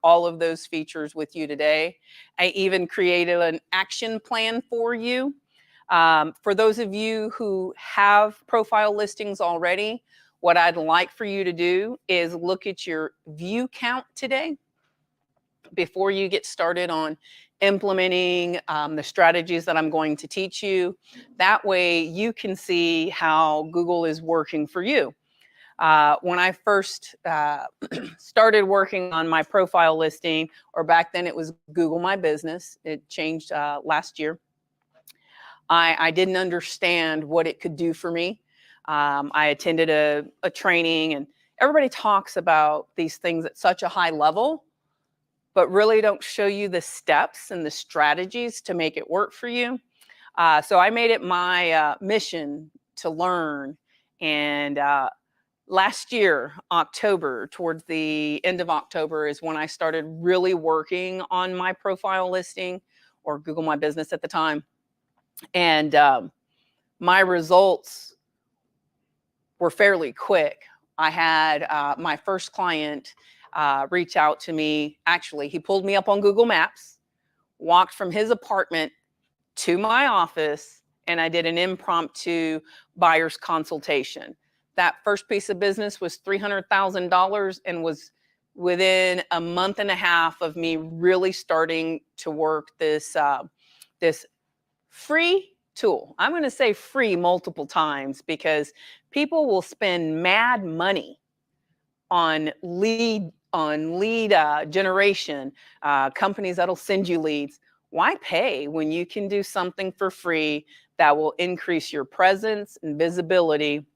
all of those features with you today. I even created an action plan for you. For those of you who have profile listings already, what I'd like for you to do is look at your view count today before you get started on implementing the strategies that I'm going to teach you. That way you can see how Google is working for you. When I first started working on my profile listing, or back then it was Google My Business, it changed last year. I didn't understand what it could do for me. I attended a training, and everybody talks about these things at such a high level, but really don't show you the steps and the strategies to make it work for you. So I made it my mission to learn. And last year, October, towards the end of October, is when I started really working on my profile listing, or Google My Business at the time. And my results were fairly quick. I had my first client reach out to me. Actually, he pulled me up on Google Maps, walked from his apartment to my office, and I did an impromptu buyer's consultation. That first piece of business was $300,000 and was within a month and a half of me really starting to work this free tool. I'm going to say free multiple times because people will spend mad money on lead generation, companies that'll send you leads. Why pay when you can do something for free that will increase your presence and visibility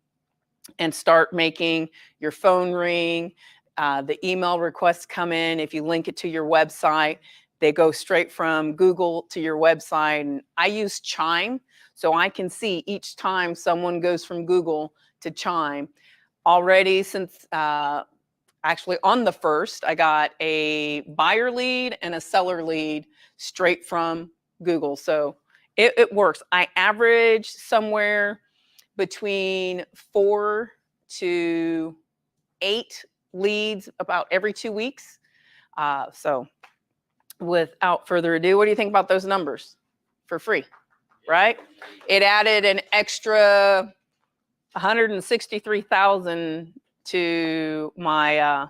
and start making your phone ring, the email requests come in. If you link it to your website, they go straight from Google to your website. And I use Chime, so I can see each time someone goes from Google to Chime. Already since, actually on the first, I got a buyer lead and a seller lead straight from Google. So it works. I average somewhere between 4 to 8 leads about every 2 weeks. So without further ado, what do you think about those numbers for free, right? It added an extra 163,000 to my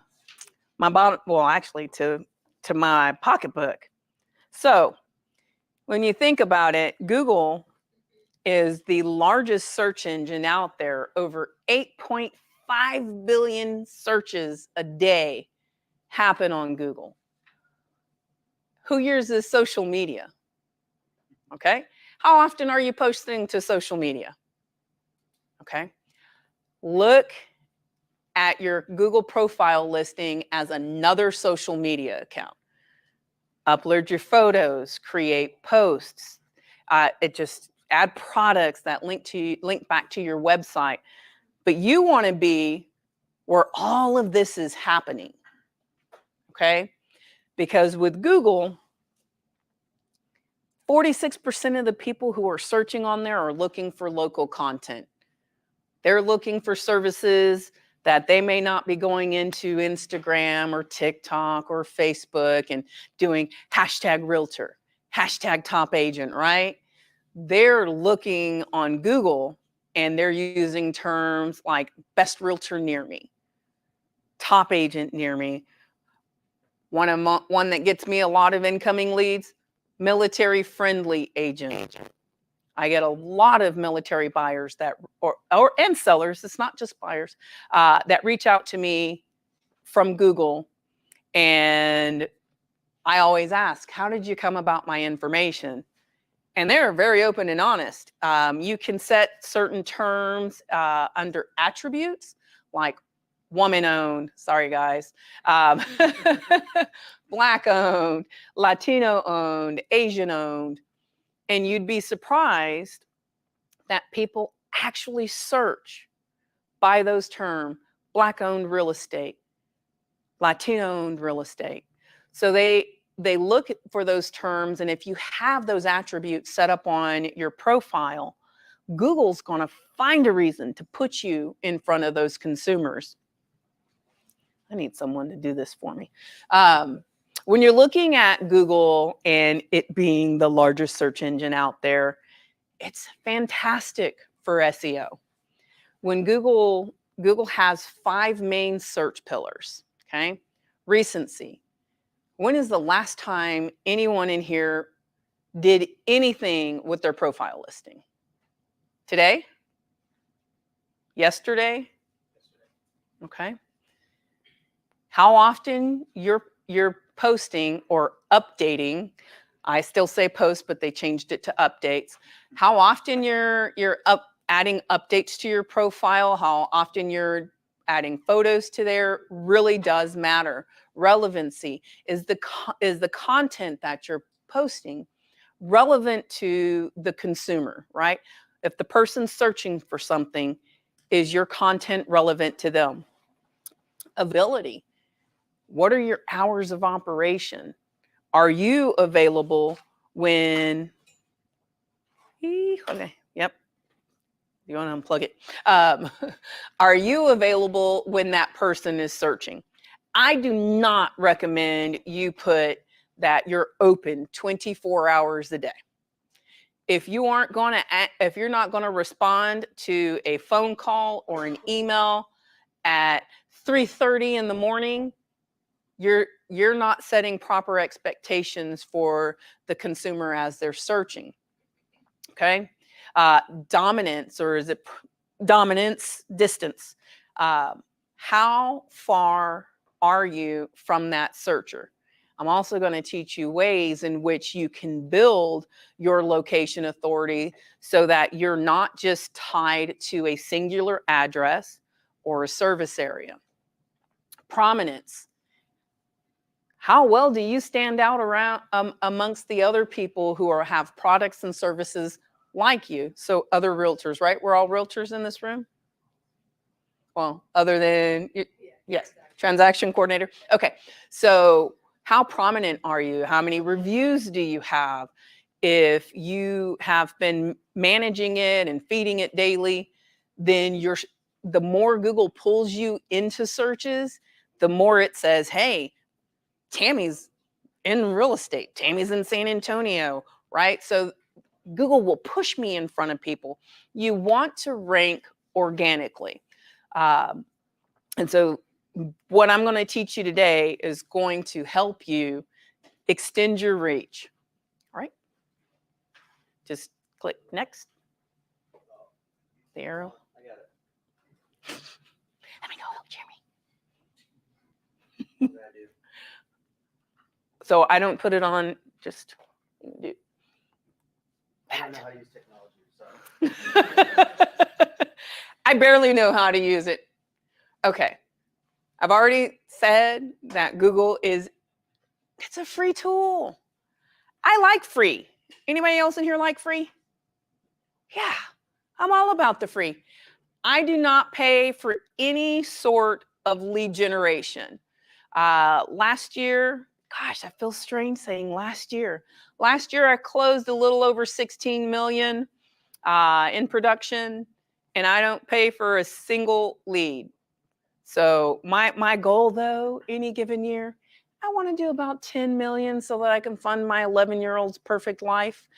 my bottom, well, actually to my pocketbook. So when you think about it, Google is the largest search engine out there. Over 8.5 billion searches a day happen on Google. Who uses social media? Okay. How often are you posting to social media? Okay. Look at your Google profile listing as another social media account. Upload your photos, create posts. It just add products that link back to your website. But you want to be where all of this is happening. Okay? Because with Google, 46% of the people who are searching on there are looking for local content. They're looking for services that they may not be going into Instagram or TikTok or Facebook and doing hashtag realtor, hashtag top agent, right? They're looking on Google and they're using terms like best realtor near me, top agent near me. One that gets me a lot of incoming leads, military friendly agent. I get a lot of military buyers that, and sellers, it's not just buyers, that reach out to me from Google. And I always ask, how did you come about my information? And they're very open and honest. You can set certain terms under attributes, like woman-owned, sorry guys, Black-owned, Latino-owned, Asian-owned. And you'd be surprised that people actually search by those terms: Black-owned real estate, Latino-owned real estate. So they look for those terms, and if you have those attributes set up on your profile, Google's going to find a reason to put you in front of those consumers. I need someone to do this for me. When you're looking at Google and it being the largest search engine out there, it's fantastic for SEO. When Google has 5 main search pillars, okay? Recency. When is the last time anyone in here did anything with their profile listing? Today? Yesterday? Okay. How often you're posting or updating? I still say post, but they changed it to updates. How often you're adding updates to your profile? How often you're adding photos to there really does matter. Relevancy is the content that you're posting relevant to the consumer, right? If the person's searching for something, is your content relevant to them? Availability. What are your hours of operation? Are you available when, okay, yep, you want to unplug it. Are you available when that person is searching? I do not recommend you put that you're open 24 hours a day. If you aren't going to, if you're not going to respond to a phone call or an email at 3:30 in the morning, you're not setting proper expectations for the consumer as they're searching. Okay. Dominance, or is it dominance, distance? How far are you from that searcher? I'm also going to teach you ways in which you can build your location authority so that you're not just tied to a singular address or a service area. Prominence. How well do you stand out around amongst the other people who have products and services like you? So other realtors, right? We're all realtors in this room? Well, other than, yes, transaction coordinator. Okay, so how prominent are you? How many reviews do you have? If you have been managing it and feeding it daily, then the more Google pulls you into searches, the more it says, hey, Tami's in real estate. Tami's in San Antonio, right? So Google will push me in front of people. You want to rank organically. And so what I'm going to teach you today is going to help you extend your reach. All right. Just click next. The arrow. I got it. Let me go help Jeremy. So I don't put it on, just do. I don't know how to use technology, so. I barely know how to use it. Okay. I've already said that Google it's a free tool. I like free. Anybody else in here like free? Yeah, I'm all about the free. I do not pay for any sort of lead generation. Last year, gosh, I feel strange saying last year. Last year, I closed a little over 16 million in production, and I don't pay for a single lead. So my goal, though, any given year, I want to do about 10 million so that I can fund my 11-year-old's perfect life.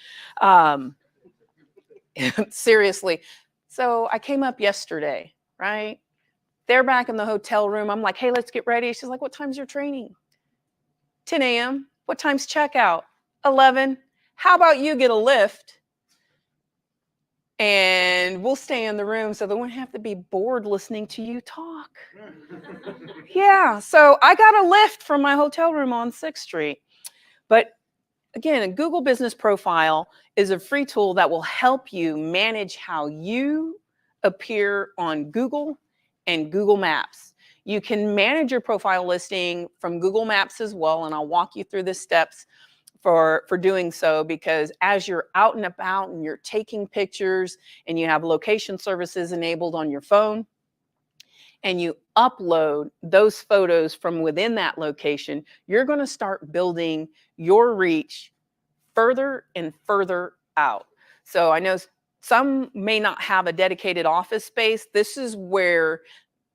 Seriously. So I came up yesterday, right? They're back in the hotel room. I'm like, hey, let's get ready. She's like, what time's your training? 10 a.m. What time's checkout? 11. How about you get a lift and we'll stay in the room so they won't have to be bored listening to you talk. Yeah, so I got a lift from my hotel room on 6th Street. But again, a Google Business Profile is a free tool that will help you manage how you appear on Google and Google Maps. You can manage your profile listing from Google Maps as well, and I'll walk you through the steps for doing so, because as you're out and about and you're taking pictures and you have location services enabled on your phone and you upload those photos from within that location, you're going to start building your reach further and further out. So I know some may not have a dedicated office space. This is where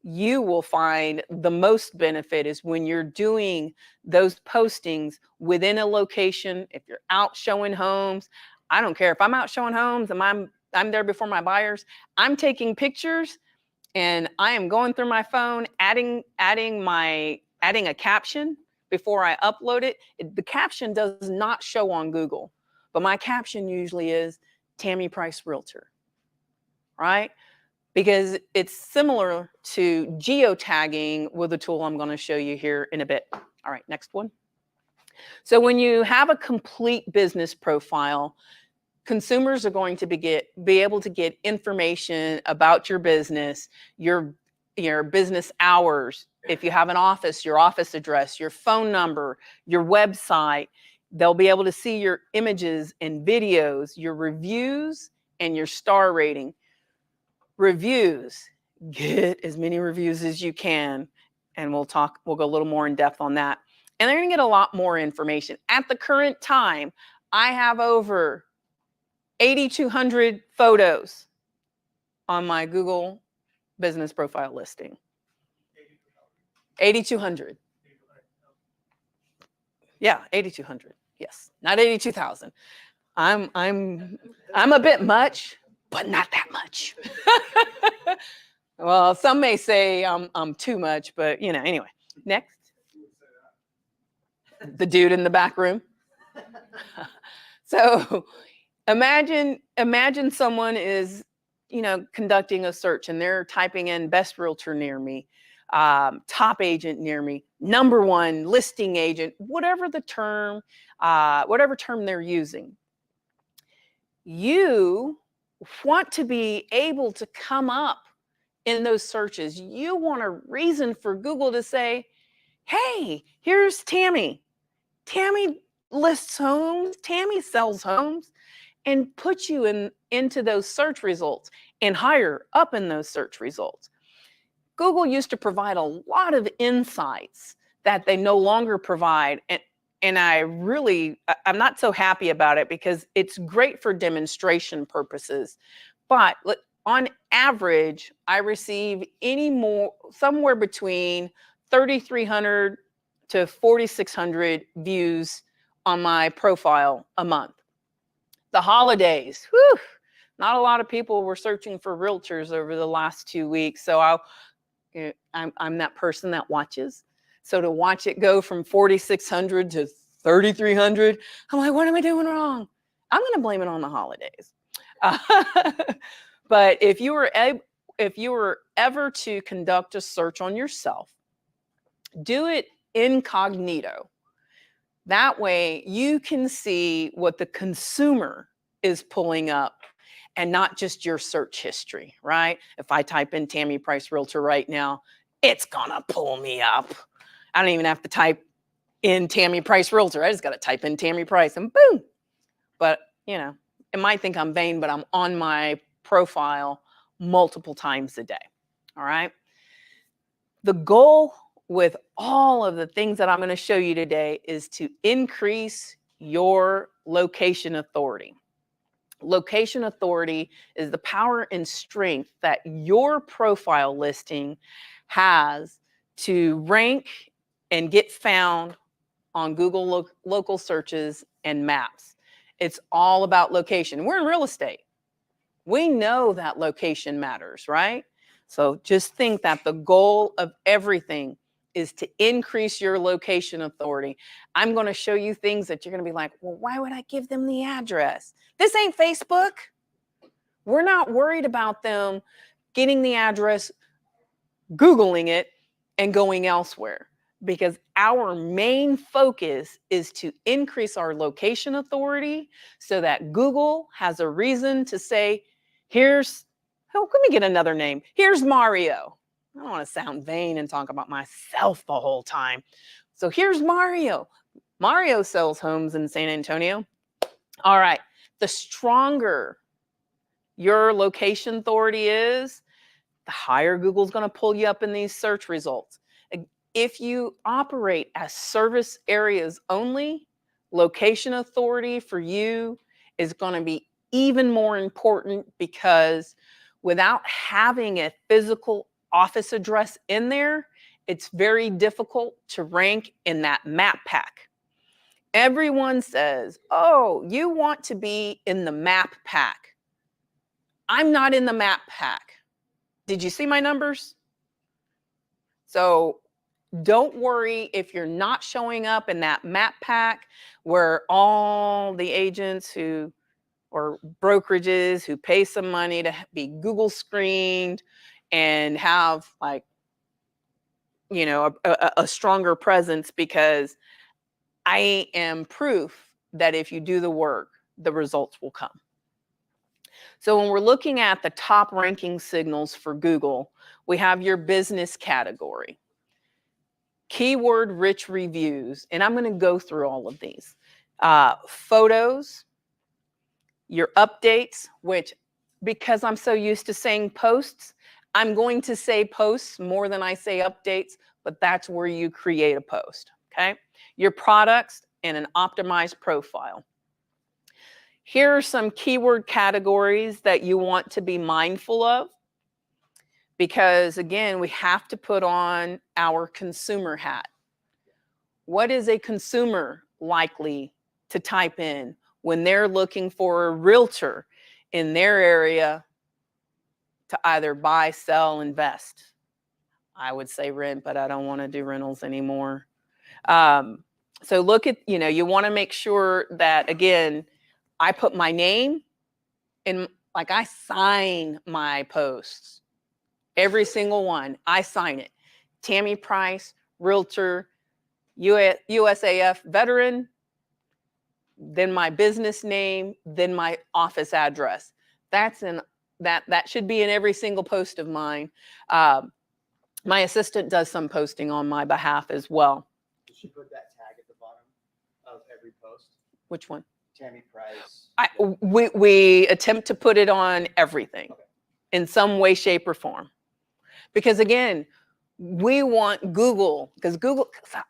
you will find the most benefit is when you're doing those postings within a location. If you're out showing homes, I don't care if I'm out showing homes and I'm there before my buyers, I'm taking pictures and I am going through my phone, adding a caption before I upload it. The caption does not show on Google, but my caption usually is Tami Price Realtor, right? Because it's similar to geotagging with a tool I'm going to show you here in a bit. All right, next one. So when you have a complete business profile, consumers are going to be able to get information about your business, your business hours, if you have an office, your office address, your phone number, your website. They'll be able to see your images and videos, your reviews, and your star rating. Reviews, get as many reviews as you can, and we'll go a little more in depth on that. And they're going to get a lot more information. At the current time, I have over 8,200 photos on my Google business profile listing. 8,200. Yeah, 8,200. Yes, not 82,000. I'm a bit much, but not that much. Well, some may say I'm too much, but anyway. Next. The dude in the back room. So imagine someone is, conducting a search and they're typing in best realtor near me, top agent near me, number one listing agent, whatever term they're using. You want to be able to come up in those searches. You want a reason for Google to say, hey, here's Tami. Tami lists homes, Tami sells homes, and put you into those search results and higher up in those search results. Google used to provide a lot of insights that they no longer provide. And I'm not so happy about it because it's great for demonstration purposes. But on average, I receive somewhere between 3,300 to 4,600 views on my profile a month. The holidays, whew, not a lot of people were searching for realtors over the last 2 weeks. So I'm that person that watches. So to watch it go from 4,600 to 3,300, I'm like, what am I doing wrong? I'm going to blame it on the holidays. But if you were ever to conduct a search on yourself, do it incognito. That way you can see what the consumer is pulling up and not just your search history, right? If I type in Tami Price Realtor right now, it's gonna pull me up. I don't even have to type in Tami Price Realtor. I just got to type in Tami Price and boom. But, it might think I'm vain, but I'm on my profile multiple times a day. All right. The goal with all of the things that I'm going to show you today is to increase your location authority. Location authority is the power and strength that your profile listing has to rank and get found on Google local searches and maps. It's all about location. We're in real estate. We know that location matters, right? So just think that the goal of everything is to increase your location authority. I'm going to show you things that you're going to be like, well, why would I give them the address? This ain't Facebook. We're not worried about them getting the address, Googling it, and going elsewhere, because our main focus is to increase our location authority so that Google has a reason to say, let me get another name. Here's Mario. I don't want to sound vain and talk about myself the whole time. So here's Mario. Mario sells homes in San Antonio. All right. The stronger your location authority is, the higher Google's going to pull you up in these search results. If you operate as service areas only, location authority for you is going to be even more important, because without having a physical office address in there, it's very difficult to rank in that map pack. Everyone says, oh, you want to be in the map pack. I'm not in the map pack. Did you see my numbers? So don't worry if you're not showing up in that map pack where all the agents or brokerages who pay some money to be Google screened and have like, you know, a stronger presence, because I am proof that if you do the work, the results will come. So when we're looking at the top ranking signals for Google, we have your business category, keyword rich reviews, and I'm going to go through all of these. Photos, your updates, which because I'm so used to saying posts, I'm going to say posts more than I say updates, but that's where you create a post, okay? Your products and an optimized profile. Here are some keyword categories that you want to be mindful of, because again, we have to put on our consumer hat. What is a consumer likely to type in when they're looking for a realtor in their area to either buy, sell, invest? I would say rent, but I don't want to do rentals anymore. So look at, you know, you want to make sure that, again, I put my name in, like I sign my posts. Every single one, I sign it. Tami Price, realtor, USAF veteran, then my business name, then my office address. That's in that should be in every single post of mine. My assistant does some posting on my behalf as well. You should put that tag at the bottom of every post. Which one? Tami Price. We attempt to put it on everything, okay, in some way, shape, or form. Because again, we want Google, because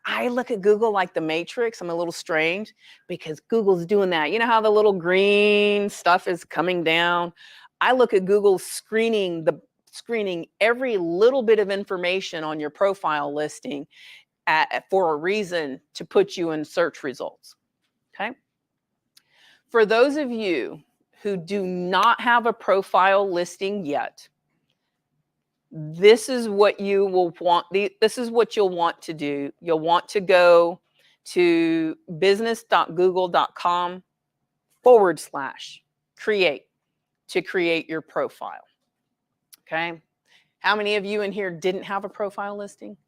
I look at Google like the Matrix. I'm a little strange because Google's doing that. You know how the little green stuff is coming down? I look at Google screening every little bit of information on your profile listing for a reason to put you in search results, okay? For those of you who do not have a profile listing yet, this is what you will want. This is what you'll want to do. You'll want to go to business.google.com/create to create your profile. Okay. How many of you in here didn't have a profile listing?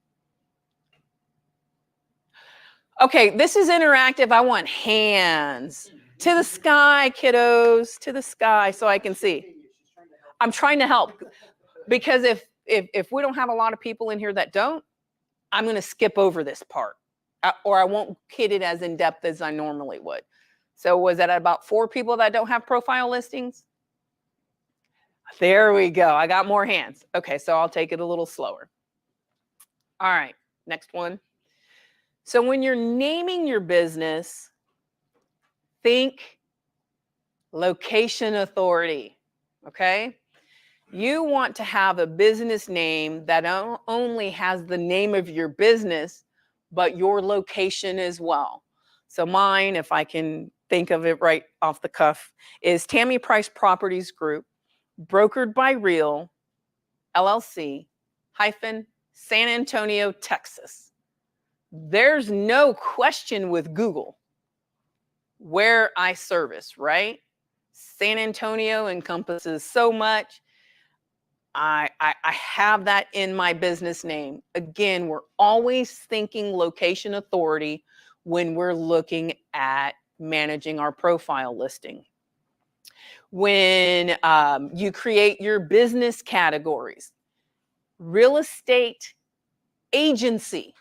Okay, this is interactive. I want hands. To the sky, kiddos, to the sky so I can see. I'm trying to help, because if we don't have a lot of people in here that don't, I'm going to skip over this part, or I won't hit it as in depth as I normally would. So was that about 4 people that don't have profile listings? There we go. I got more hands. Okay, so I'll take it a little slower. All right, next one. So when you're naming your business, think location authority, okay? You want to have a business name that not only has the name of your business, but your location as well. So mine, if I can think of it right off the cuff, is Tami Price Properties Group, brokered by Real, LLC, hyphen, San Antonio, Texas. There's no question with Google where I service, right? San Antonio encompasses so much. I have that in my business name. Again, we're always thinking location authority when we're looking at managing our profile listing. When you create your business categories, real estate agency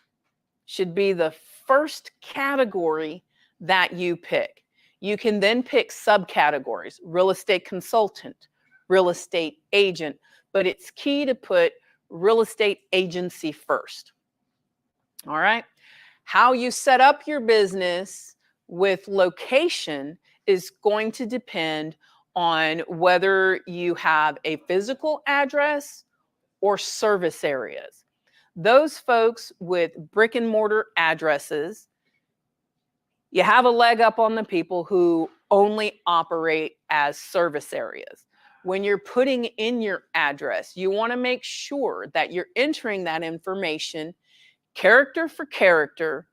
should be the first category that you pick. You can then pick subcategories: real estate consultant, real estate agent, but it's key to put real estate agency first. All right. How you set up your business with location is going to depend on whether you have a physical address or service areas. Those folks with brick and mortar addresses, you have a leg up on the people who only operate as service areas. When you're putting in your address, you want to make sure that you're entering that information character for character,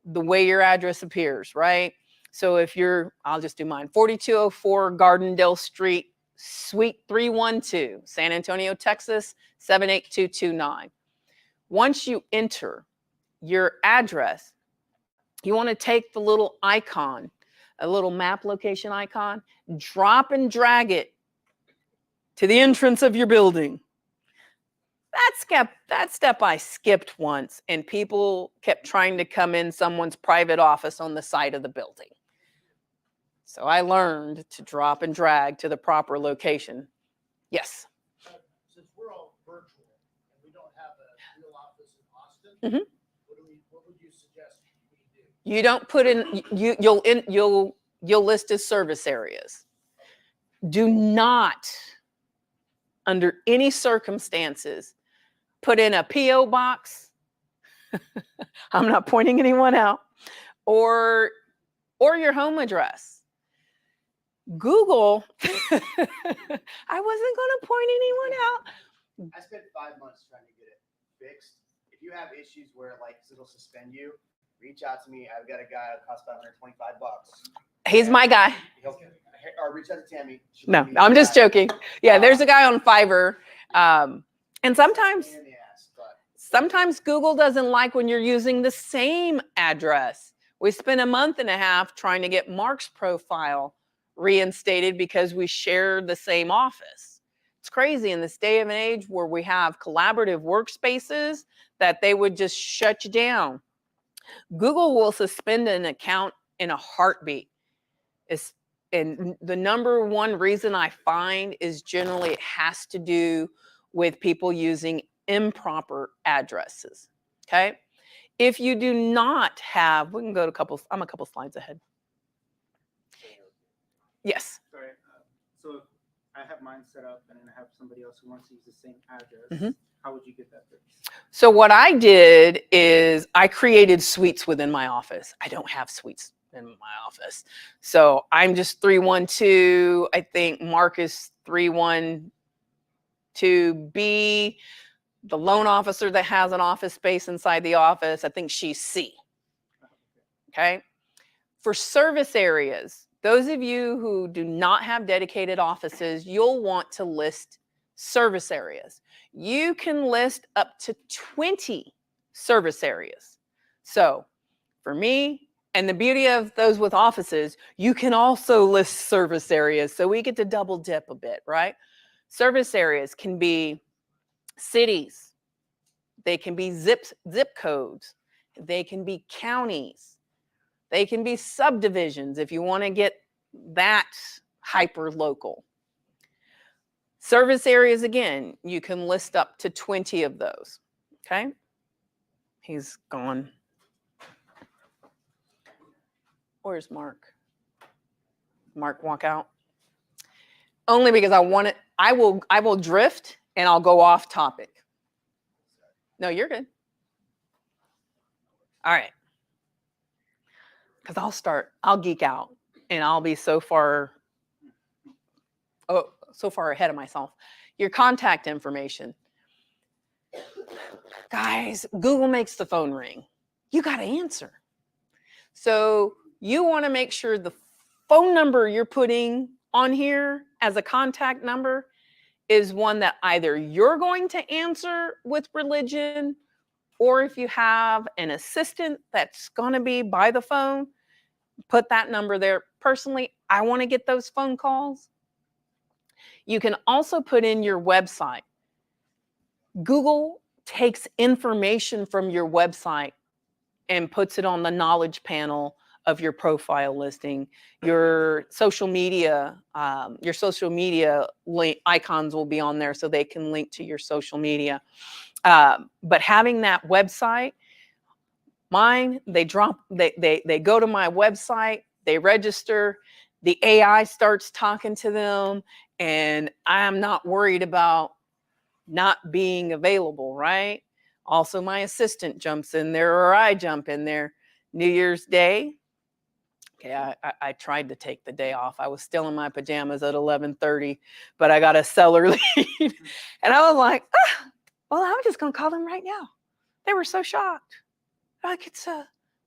the way your address appears, right? So if you're, I'll just do mine, 4204 Gardendale Street, Suite 312, San Antonio, Texas, 78229. Once you enter your address, you want to take the little icon, a little map location icon, drop and drag it to the entrance of your building. That step I skipped once, and people kept trying to come in someone's private office on the side of the building. So I learned to drop and drag to the proper location. Yes. Since we're all virtual and we don't have a real office in Austin, Mhm. what would you suggest we do? You don't put in, you'll list as service areas. Do not, under any circumstances, put in a P.O. box. I'm not pointing anyone out, or your home address. Google, I wasn't going to point anyone out. I spent 5 months trying to get it fixed. If you have issues where like it'll suspend you, reach out to me. I've got a guy that costs about $125. He's my guy. Or reach out to Tami. No, I'm just joking. Yeah, there's a guy on Fiverr. And sometimes Google doesn't like when you're using the same address. We spent a month and a half trying to get Mark's profile reinstated because we share the same office. It's crazy in this day of an age where we have collaborative workspaces that they would just shut you down. Google will suspend an account in a heartbeat. And the number one reason I find is generally it has to do with people using improper addresses. Okay. If you do not have, we can go to I'm a couple slides ahead. Yes. Sorry. So I have mine set up and then I have somebody else who wants to use the same address. Mhm. How would you get that fixed? So what I did is I created suites within my office. I don't have suites in my office. So I'm just 312. I think Mark is 312B. The loan officer that has an office space inside the office, I think she's C. Okay. For service areas, those of you who do not have dedicated offices, you'll want to list service areas. You can list up to 20 service areas. So for me, and the beauty of those with offices, you can also list service areas. So we get to double dip a bit, right? Service areas can be cities. They can be zip codes. They can be counties. They can be subdivisions if you want to get that hyper local. Service areas, again, you can list up to 20 of those. Okay. He's gone. Where's Mark? Mark walk out? Only because I want it. I will drift and I'll go off topic. No, you're good. All right. Because I'll geek out and I'll be so far ahead of myself. Your contact information. Guys, Google makes the phone ring. You got to answer. So you want to make sure the phone number you're putting on here as a contact number is one that either you're going to answer with religion, or if you have an assistant that's going to be by the phone, put that number there. Personally, I want to get those phone calls. You can also put in your website. Google takes information from your website and puts it on the knowledge panel of your profile listing. Your social media link icons will be on there so they can link to your social media. But having that website, mine, they go to my website, they register, the AI starts talking to them, and I am not worried about not being available, right? Also, my assistant jumps in there or I jump in there. New Year's Day. Okay, I tried to take the day off. I was still in my pajamas at 11:30, but I got a seller lead. And I was like, well, I'm just going to call them right now. They were so shocked. Like, it's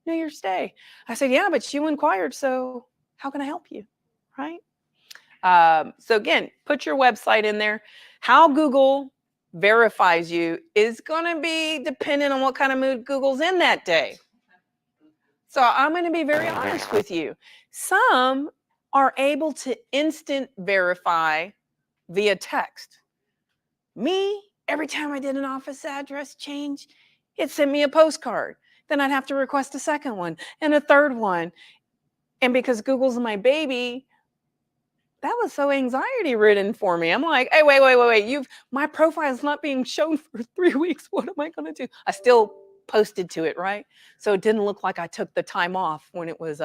New Year's Day. I said, yeah, but you inquired, so how can I help you, right? So again, put your website in there. How Google verifies you is going to be dependent on what kind of mood Google's in that day. So I'm going to be very honest with you. Some are able to instant verify via text. Me, every time I did an office address change, it sent me a postcard. Then I'd have to request a second one and a third one. And because Google's my baby, that was so anxiety ridden for me. I'm like, hey, wait. My profile is not being shown for 3 weeks. What am I going to do? I still posted to it, right? So it didn't look like I took the time off when it was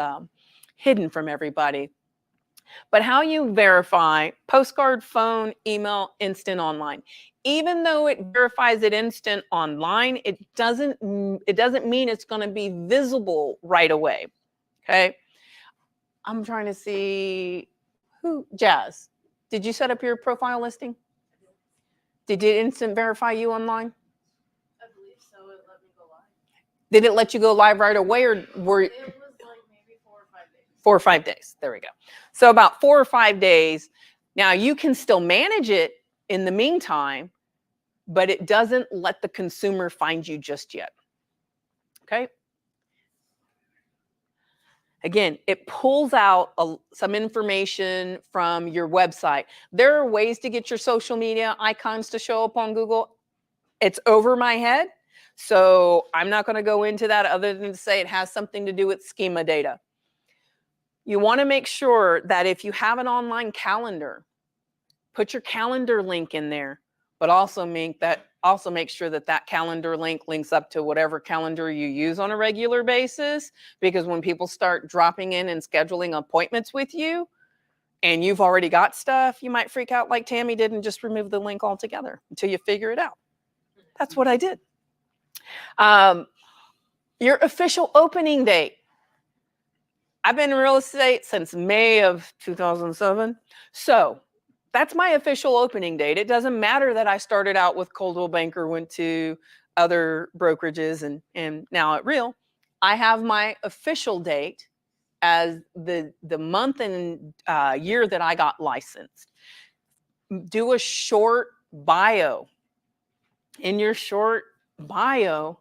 hidden from everybody. But how you verify postcard, phone, email, instant online. Even though it verifies it instant online, it doesn't mean it's going to be visible right away. Okay. I'm trying to see Jazz. Did you set up your profile listing? Did it instant verify you online? I believe so. It let me go live. Did it let you go live right away, or were It was like maybe 4 or 5 days. 4 or 5 days? There we go. So about 4 or 5 days. Now you can still manage it in the meantime, but it doesn't let the consumer find you just yet. Okay. Again, it pulls out some information from your website. There are ways to get your social media icons to show up on Google. It's over my head, so I'm not going to go into that other than to say it has something to do with schema data. You want to make sure that if you have an online calendar, put your calendar link in there, but also make sure that calendar link links up to whatever calendar you use on a regular basis, because when people start dropping in and scheduling appointments with you and you've already got stuff, you might freak out like Tami did and just remove the link altogether until you figure it out. That's what I did. Your official opening date. I've been in real estate since May of 2007. So that's my official opening date. It doesn't matter that I started out with Coldwell Banker, went to other brokerages and now at Real. I have my official date as the month and year that I got licensed. Do a short bio. In your short bio,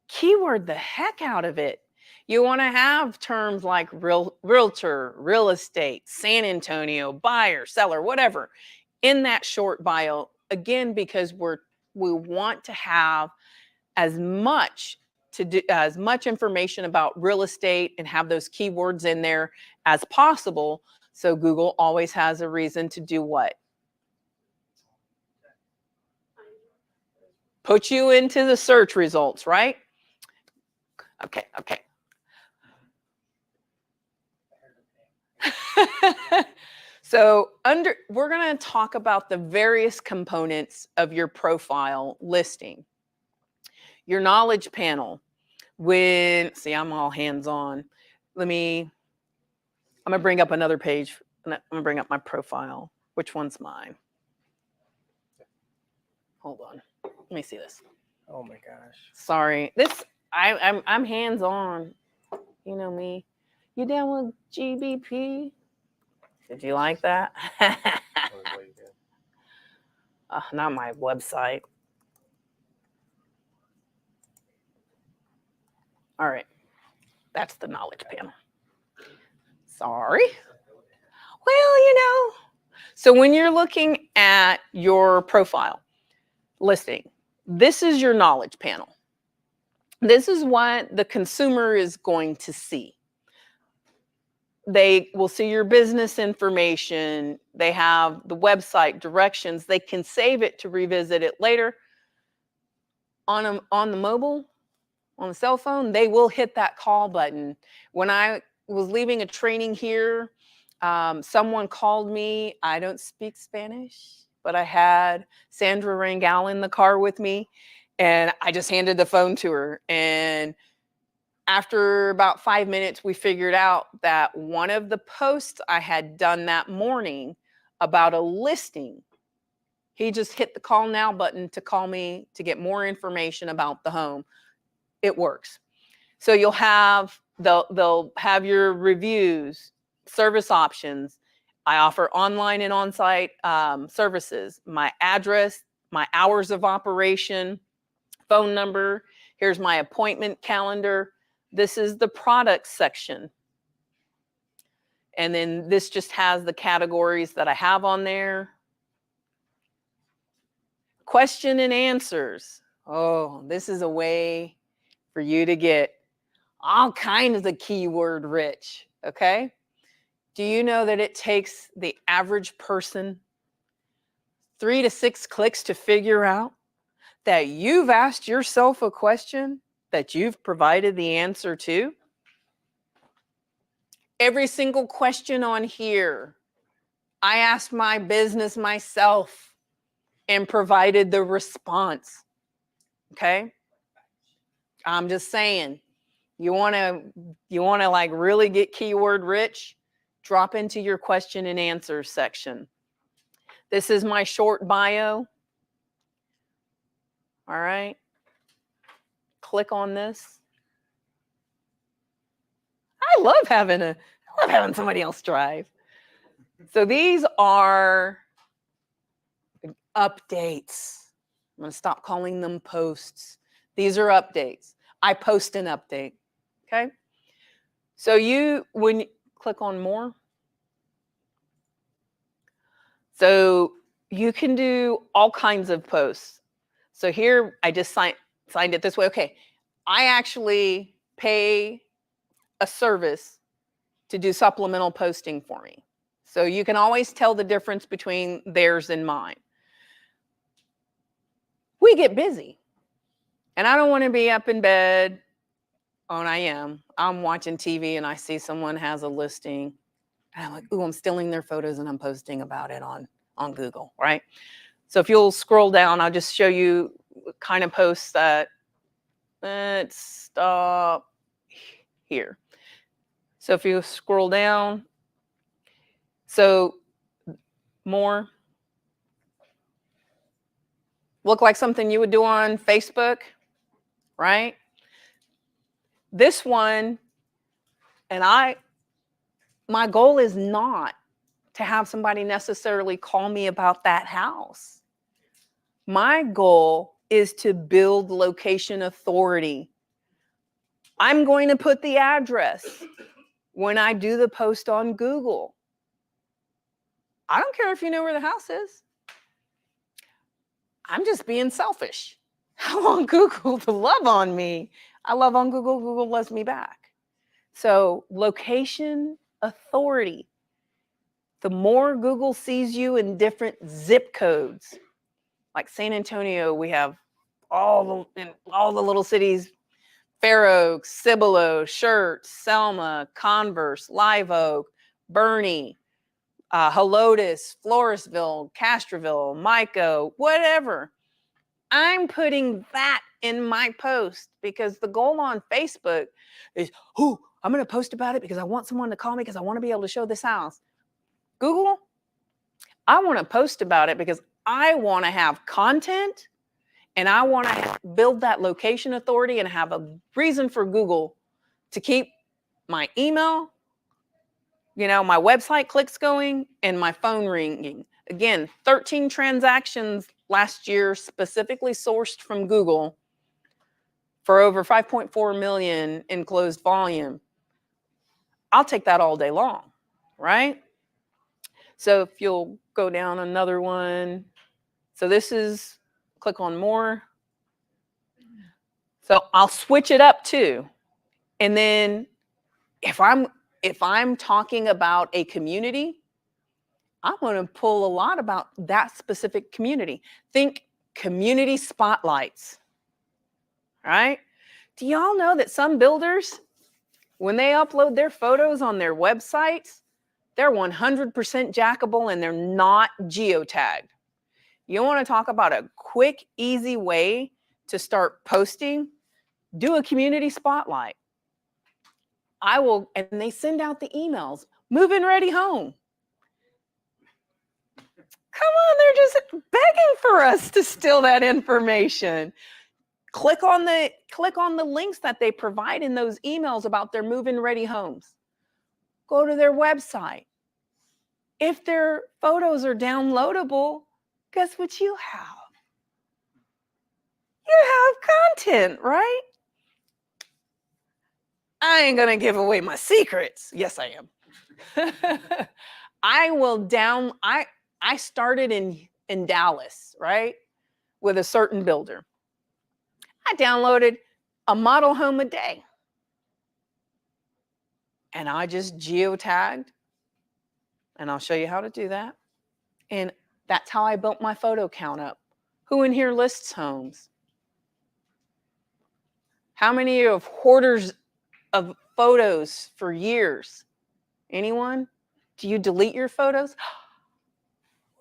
keyword the heck out of it. You want to have terms like realtor, real estate, San Antonio, buyer, seller, whatever in that short bio. Again, because we want to have as much information about real estate and have those keywords in there as possible. So Google always has a reason to do what? Put you into the search results, right? Okay. So we're going to talk about the various components of your profile listing. Your knowledge panel. See, I'm all hands-on. I'm going to bring up another page. I'm going to bring up my profile. Which one's mine? Hold on. Let me see this. Oh my gosh. Sorry. I'm hands-on. You know me. You down with GBP? Did you like that? Not my website. All right. That's the knowledge panel. Sorry. Well, so when you're looking at your profile listing, this is your knowledge panel. This is what the consumer is going to see. They will see your business information. They have the website directions. They can save it to revisit it later. On the mobile, on the cell phone, they will hit that call button. When I was leaving a training here, someone called me. I don't speak Spanish. but I had Sandra Rangal in the car with me, and I just handed the phone to her. And after about 5 minutes, we figured out that one of the posts I had done that morning about a listing, he just hit the call now button to call me to get more information about the home. It works. So you'll have, they'll have your reviews, service options. I offer online and on-site services, my address, my hours of operation, phone number. Here's my appointment calendar. This is the products section. And then this just has the categories that I have on there. Question and answers. Oh, this is a way for you to get all kinds of keyword rich, okay? Do you know that it takes the average person 3 to 6 clicks to figure out that you've asked yourself a question that you've provided the answer to? Every single question on here, I asked my business myself and provided the response, okay? I'm just saying, you want to like really get keyword rich, drop into your question and answer section. This is my short bio. All right. Click on this. I love having somebody else drive. So these are updates. I'm going to stop calling them posts. These are updates. I post an update. Okay. So when you click on more, so you can do all kinds of posts. So here I just signed it this way. Okay. I actually pay a service to do supplemental posting for me. So you can always tell the difference between theirs and mine. We get busy. And I don't want to be up in bed. Oh, and I am. I'm watching TV and I see someone has a listing. And I'm like, ooh, I'm stealing their photos and I'm posting about it on Google, right? So if you'll scroll down, I'll just show you kind of posts that, let's stop here. So if you scroll down, so more, look like something you would do on Facebook, right? This one, and my goal is not to have somebody necessarily call me about that house. My goal is to build location authority. I'm going to put the address when I do the post on Google. I don't care if you know where the house is. I'm just being selfish. I want Google to love on me. I love on Google. Google loves me back. So location authority. The more Google sees you in different zip codes, like San Antonio, we have all the little cities, Fair Oaks, Cibolo, Schertz, Selma, Converse, Live Oak, Bernie, Helotes, Floresville, Castroville, Mico, whatever. I'm putting that in my post because the goal on Facebook is, I'm going to post about it because I want someone to call me because I want to be able to show this house. Google, I want to post about it because I want to have content and I want to build that location authority and have a reason for Google to keep my email, my website clicks going and my phone ringing. Again, 13 transactions last year specifically sourced from Google for over 5.4 million in closed volume. I'll take that all day long, right? So if you'll go down another one. So this is, click on more. So I'll switch it up too. And then if I'm talking about a community, I'm going to pull a lot about that specific community. Think community spotlights, right? Do y'all know that some builders, when they upload their photos on their websites, they're 100% jackable and they're not geotagged. You want to talk about a quick, easy way to start posting? Do a community spotlight. And they send out the emails, move-in ready home. Come on, they're just begging for us to steal that information. Click on the links that they provide in those emails about their move-in ready homes. Go to their website. If their photos are downloadable, guess what you have? You have content, right? I ain't gonna give away my secrets. Yes, I am. I started in Dallas, right? With a certain builder. I downloaded a model home a day. And I just geotagged, and I'll show you how to do that. And that's how I built my photo count up. Who in here lists homes? How many of hoarders of photos for years? Anyone? Do you delete your photos?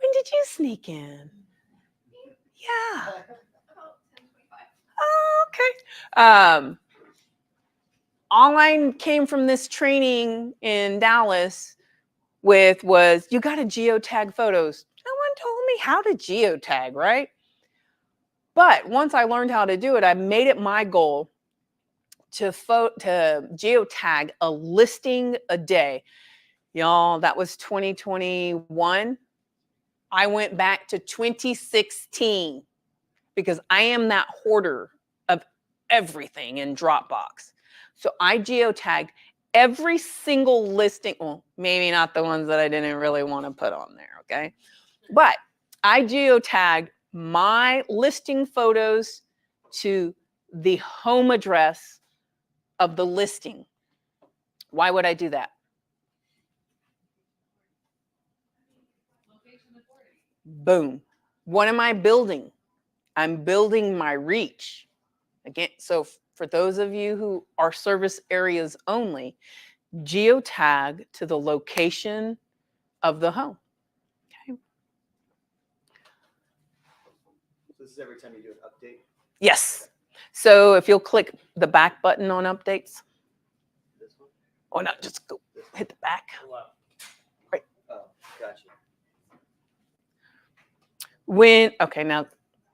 When did you sneak in? Yeah. About 10:25. Oh, okay. All I came from this training in Dallas was you got to geotag photos. No one told me how to geotag, right? But once I learned how to do it, I made it my goal to geotag a listing a day. Y'all, that was 2021. I went back to 2016 because I am that hoarder of everything in Dropbox. So I geotagged every single listing. Well, maybe not the ones that I didn't really want to put on there, okay? But I geotagged my listing photos to the home address of the listing. Why would I do that? Boom. What am I building? I'm building my reach. Again, so for those of you who are service areas only, geotag to the location of the home. Okay. So this is every time you do an update. Yes. So if you'll click the back button on updates, This one. or not, just go hit the back. Right. Oh, gotcha. Okay, now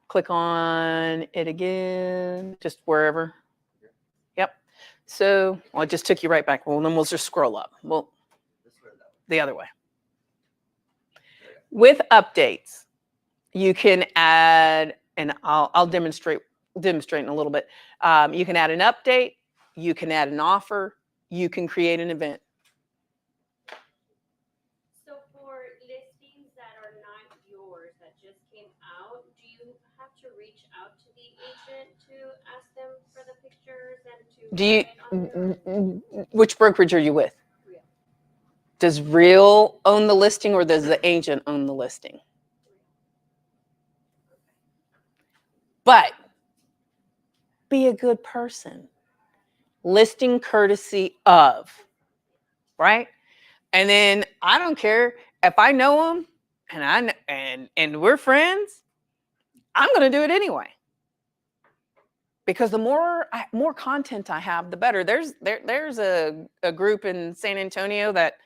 click on it again, just wherever. Yep. So, well, it just took you right back. Well, then we'll just scroll up. Well, This way or that way? the other way. With updates, you can add, and I'll demonstrate in a little bit. You can add an update, you can add an offer, you can create an event. So for listings that are not yours, that just came out, do you have to reach out to the agent to ask them for the pictures and to comment on them? Which brokerage are you with? Real. Does Real own the listing or does the agent own the listing? But be a good person. Listing courtesy of, right? And then I don't care if I know them and we're friends, I'm going to do it anyway. Because the more content I have, the better. There's a group in San Antonio that,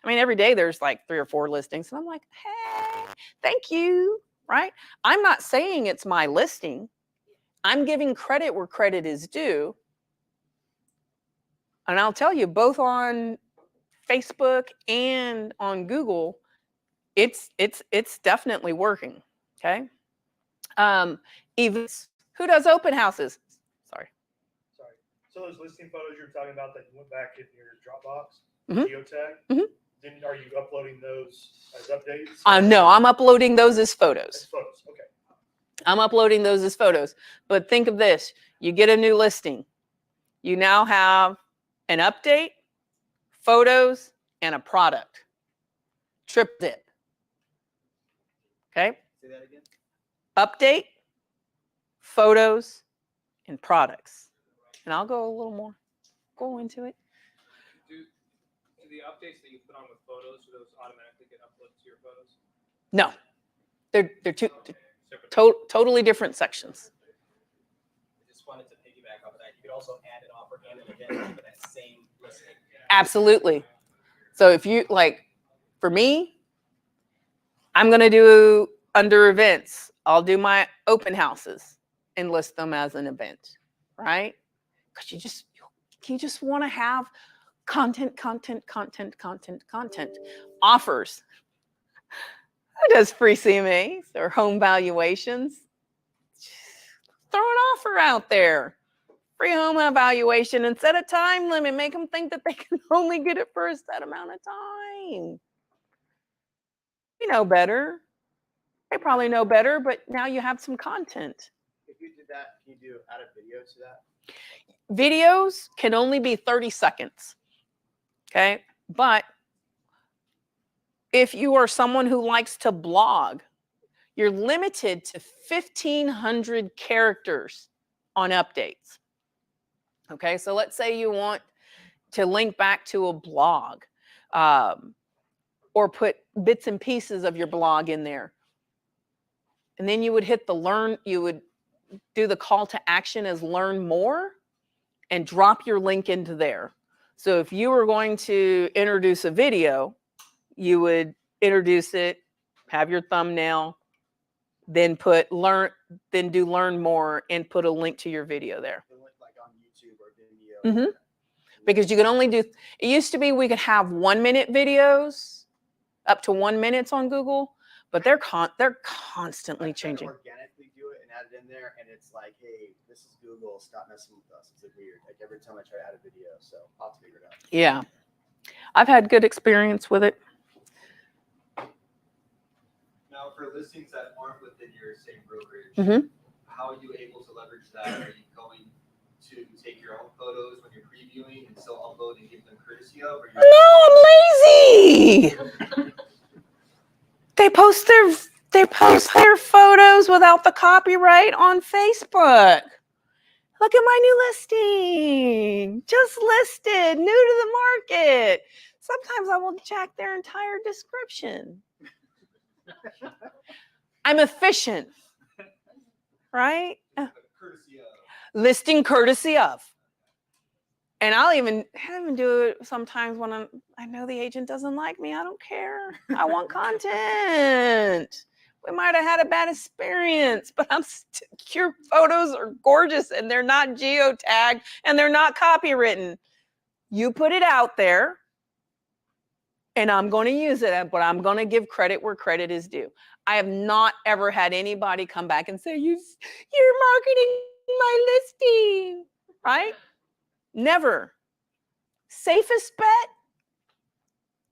I mean, every day there's like 3 or 4 listings. And I'm like, hey, thank you, right? I'm not saying it's my listing. I'm giving credit where credit is due. And I'll tell you, both on Facebook and on Google, it's definitely working. Okay. Events. Who does open houses? Sorry. So those listing photos you're talking about that you went back in your Dropbox, Mhm. geotag, Mhm. then are you uploading those as updates? No, I'm uploading those as As photos. photos, okay. I'm uploading those as photos. But think of this. You get a new listing. You now have an update, photos, and a product. Trip dip. Okay? Say that again. Update, photos, and products. And I'll go a little more. Go into it. Do the updates that you put on with photos, do those automatically get uploaded to your photos? No. They're Totally different sections. I just wanted to piggyback off of that. You could also add an offer and an event for that same listing. Absolutely. So if you like, for me, I'm going to do under events, I'll do my open houses and list them as an event, right? Because you just want to have content, offers. Who does free CMAs or home valuations? Throw an offer out there. Free home evaluation and set a time limit. Make them think that they can only get it for a set amount of time. You know better. They probably know better, but now you have some content. If you did that, can you add a video to that? Videos can only be 30 seconds. Okay. But if you are someone who likes to blog, you're limited to 1,500 characters on updates. Okay. So let's say you want to link back to a blog or put bits and pieces of your blog in there. And then you would hit you would do the call to action as learn more and drop your link into there. So if you were going to introduce a video, you would introduce it, have your thumbnail, then do learn more and put a link to your video there. Like on YouTube or Vimeo. Because you can only do, it used to be we could have 1 minute videos, up to 1 minute on Google, but they're constantly changing. Organically do it and add it in there, and it's like, hey, this is Google. Stop messing with us. It's like weird. Like every time I try to add a video, so I'll have to figure it out. Yeah, I've had good experience with it. Now, for listings that aren't within your same brokerage, how are you able to leverage that? Are you going to take your own photos when you're previewing and still upload and give them courtesy of? Or No, I'm lazy. They post their photos without the copyright on Facebook. Look at my new listing. Just listed, new to the market. Sometimes I will check their entire description. I'm efficient, right? Courtesy of. Listing courtesy of. And I'll even do it sometimes when I know the agent doesn't like me. I don't care. I want content. We might have had a bad experience, but your photos are gorgeous and they're not geotagged and they're not copywritten. You put it out there and I'm going to use it, but I'm going to give credit where credit is due. I have not ever had anybody come back and say, you're marketing my listing, right? Never. Safest bet?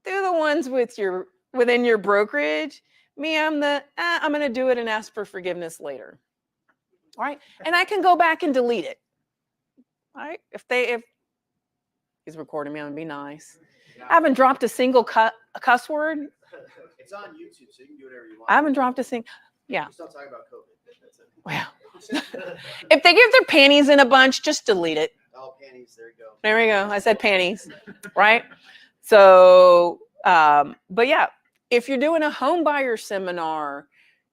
They're the ones within your brokerage. Me, I'm going to do it and ask for forgiveness later. All right. And I can go back and delete it. All right. If he's recording me, I'm going to be nice. I haven't dropped a single cuss word. It's on YouTube, so you can do whatever you want. I haven't dropped a single. Yeah. Just don't talk about COVID. That's it. Well, if they give their panties in a bunch, just delete it. Oh, panties. There you go. There we go. I said panties, right? So, but yeah, if you're doing a home buyer seminar,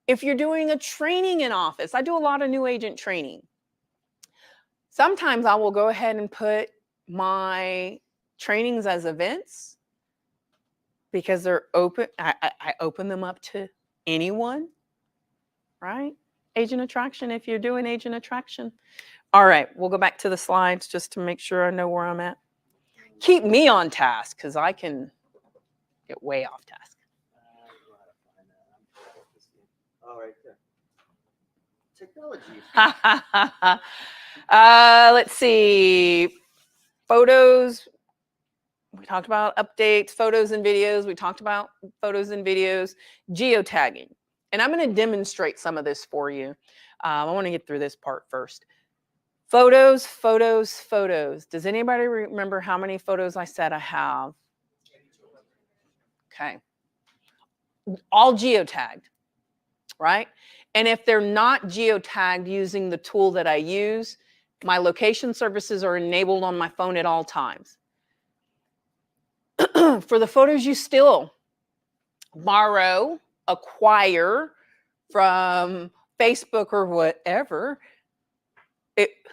if you're doing a training in office, I do a lot of new agent training. Sometimes I will go ahead and put my trainings as events because they're open. I open them up to anyone, right? Agent attraction, if you're doing agent attraction. All right, we'll go back to the slides just to make sure I know where I'm at. Keep me on task because I can get way off task. Oh, right there. Technology. Let's see. Photos. We talked about updates, photos and videos. We talked about photos and videos, geotagging. And I'm going to demonstrate some of this for you. I want to get through this part first. Photos. Does anybody remember how many photos I said I have? Okay. All geotagged, right? And if they're not geotagged using the tool that I use, my location services are enabled on my phone at all times. For the photos you still borrow, acquire from Facebook or whatever,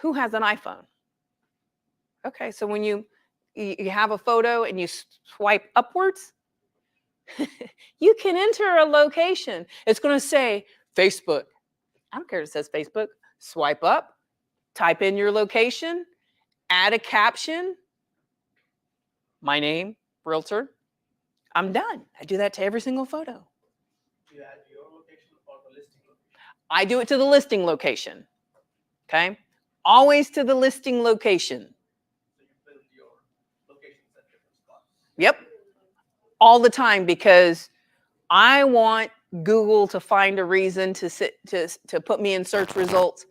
who has an iPhone? Okay, so when you have a photo and you swipe upwards, you can enter a location. It's going to say Facebook. I don't care if it says Facebook. Swipe up, type in your location, add a caption, my name, realtor. I'm done. I do that to every single photo. You add your location or the listing location. I do it to the listing location. Okay? Always to the listing location. So you build your locations at different spots. Yep. All the time, because I want Google to find a reason to put me in search results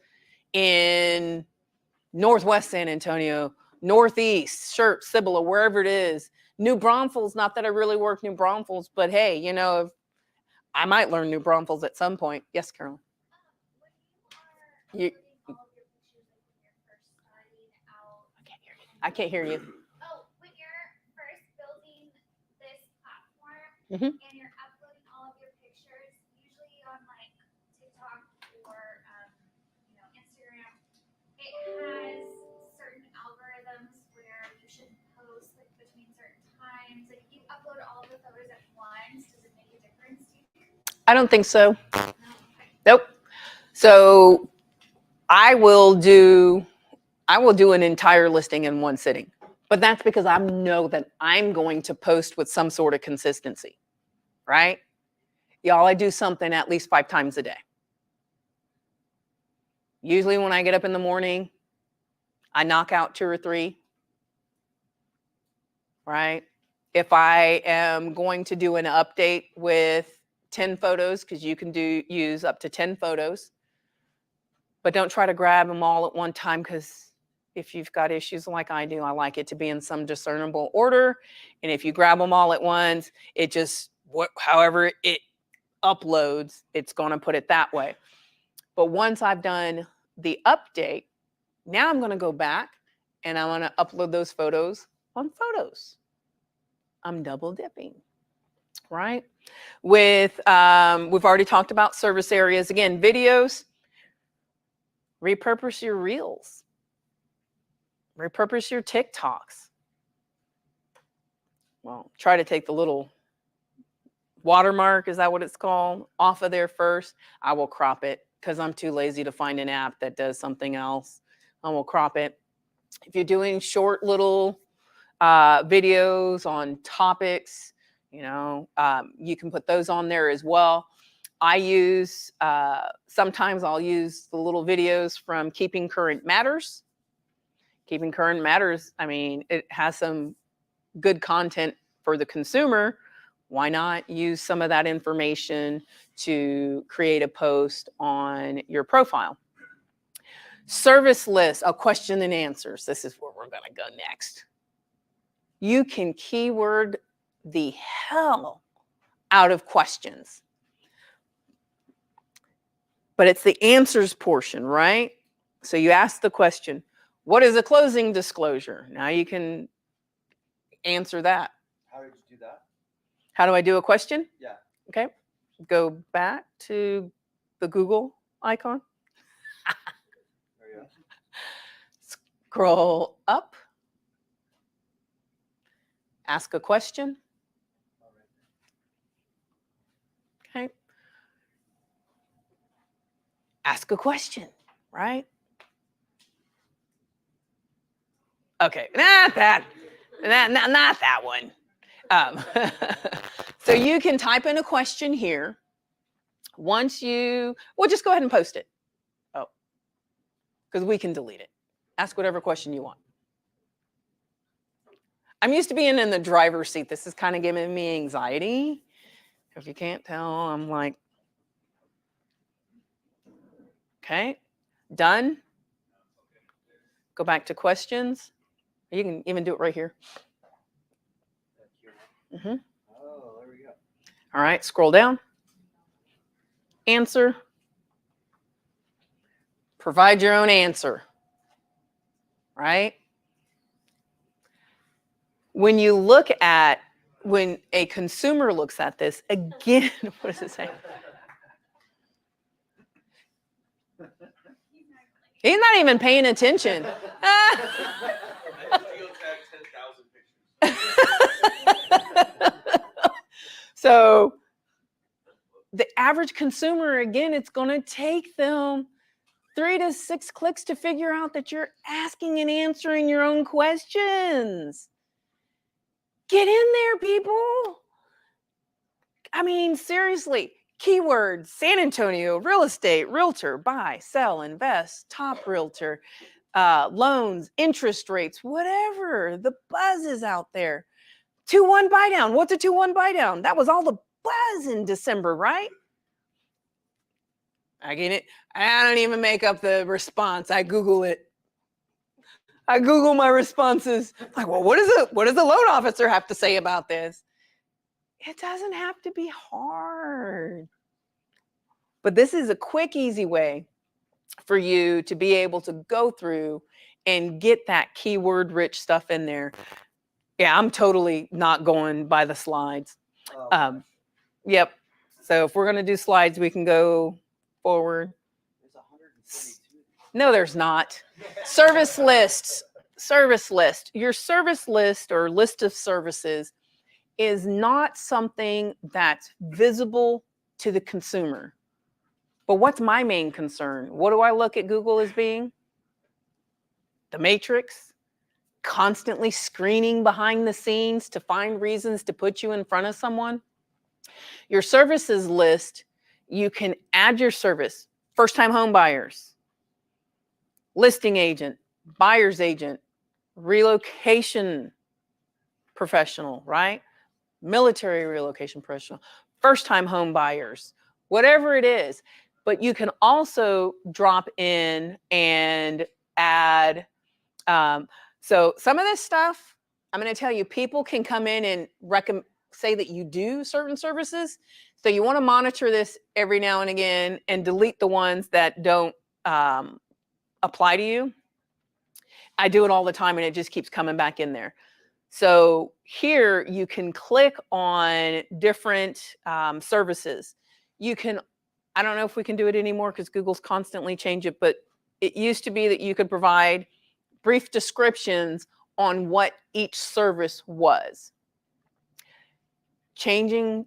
in Northwest San Antonio, Northeast, Shirt, Cibola, wherever it is. New Braunfels, not that I really work New Braunfels, but hey, you know, if I might learn New Braunfels at some point. Yes, Carolyn. You, I can't hear you. Oh, when you're first building this platform Mhm. and you're uploading all of your pictures, usually on like TikTok or Instagram, it has certain algorithms where you should post like between certain times. Like if you upload all of the photos at once, does it make a difference? Do you think? I don't think so. No. Okay. Nope. So I will do an entire listing in one sitting, but that's because I know that I'm going to post with some sort of consistency, right? Y'all, I do something at least 5 times a day. Usually when I get up in the morning, I knock out 2 or 3, right? If I am going to do an update with 10 photos, because you can use up to 10 photos, but don't try to grab them all at one time, because if you've got issues like I do, I like it to be in some discernible order. And if you grab them all at once, it just, however it uploads, it's going to put it that way. But once I've done the update, now I'm going to go back and I want to upload those photos on Photos. I'm double dipping, right? With, we've already talked about service areas. Again, videos, repurpose your reels, repurpose your TikToks. Well, try to take the little watermark, is that what it's called, off of there first. I will crop it because I'm too lazy to find an app that does something else. I will crop it. If you're doing short little videos on topics, you know, you can put those on there as well. I use, sometimes I'll use the little videos from Keeping Current Matters. Keeping Current Matters, I mean, it has some good content for the consumer. Why not use some of that information to create a post on your profile? Service list, a question and answers. This is where we're going to go next. You can keyword the hell out of questions, but it's the answers portion, right? So you ask the question, what is a closing disclosure? Now you can answer that. How did you do that? How do I do a question? Yeah. Okay. Go back to the Google icon. There you go. Scroll up. Ask a question. Okay. Ask a question, right? Okay, not that one. So you can type in a question here. Once you, well, just go ahead and post it. Oh, because we can delete it. Ask whatever question you want. I'm used to being in the driver's seat. This is kind of giving me anxiety. If you can't tell, I'm like, okay, done. Go back to questions. You can even do it right here. Mm-hmm. Oh, there we go. All right, scroll down. Answer. Provide your own answer, right? When you look at, when a consumer looks at this, again, what does it say? He's not even paying attention. So the average consumer, again, it's going to take them 3 to 6 clicks to figure out that you're asking and answering your own questions. Get in there, people. I mean, seriously, keywords: San Antonio, real estate, realtor, buy, sell, invest, top realtor, loans, interest rates, whatever. The buzz is out there. 2-1 buy down. What's a 2-1 buy down? That was all the buzz in December, right? I get it. I don't even make up the response. I Google it. I Google my responses. Like, well, what does the loan officer have to say about this? It doesn't have to be hard. But this is a quick, easy way for you to be able to go through and get that keyword rich stuff in there. Yeah, I'm totally not going by the slides. Yep. So if we're going to do slides, we can go forward. There's 142. No, there's not. Service lists. Service list. Your service list or list of services is not something that's visible to the consumer. But what's my main concern? What do I look at Google as being? The matrix, constantly screening behind the scenes to find reasons to put you in front of someone. Your services list, you can add your service: first-time home buyers, listing agent, buyer's agent, relocation professional, right? Military relocation professional, first-time home buyers, whatever it is. But you can also drop in and add. So some of this stuff, I'm going to tell you, people can come in and say that you do certain services. So you want to monitor this every now and again and delete the ones that don't apply to you. I do it all the time and it just keeps coming back in there. So here you can click on different services. You can, I don't know if we can do it anymore because Google's constantly changed it, but it used to be that you could provide brief descriptions on what each service was. Changing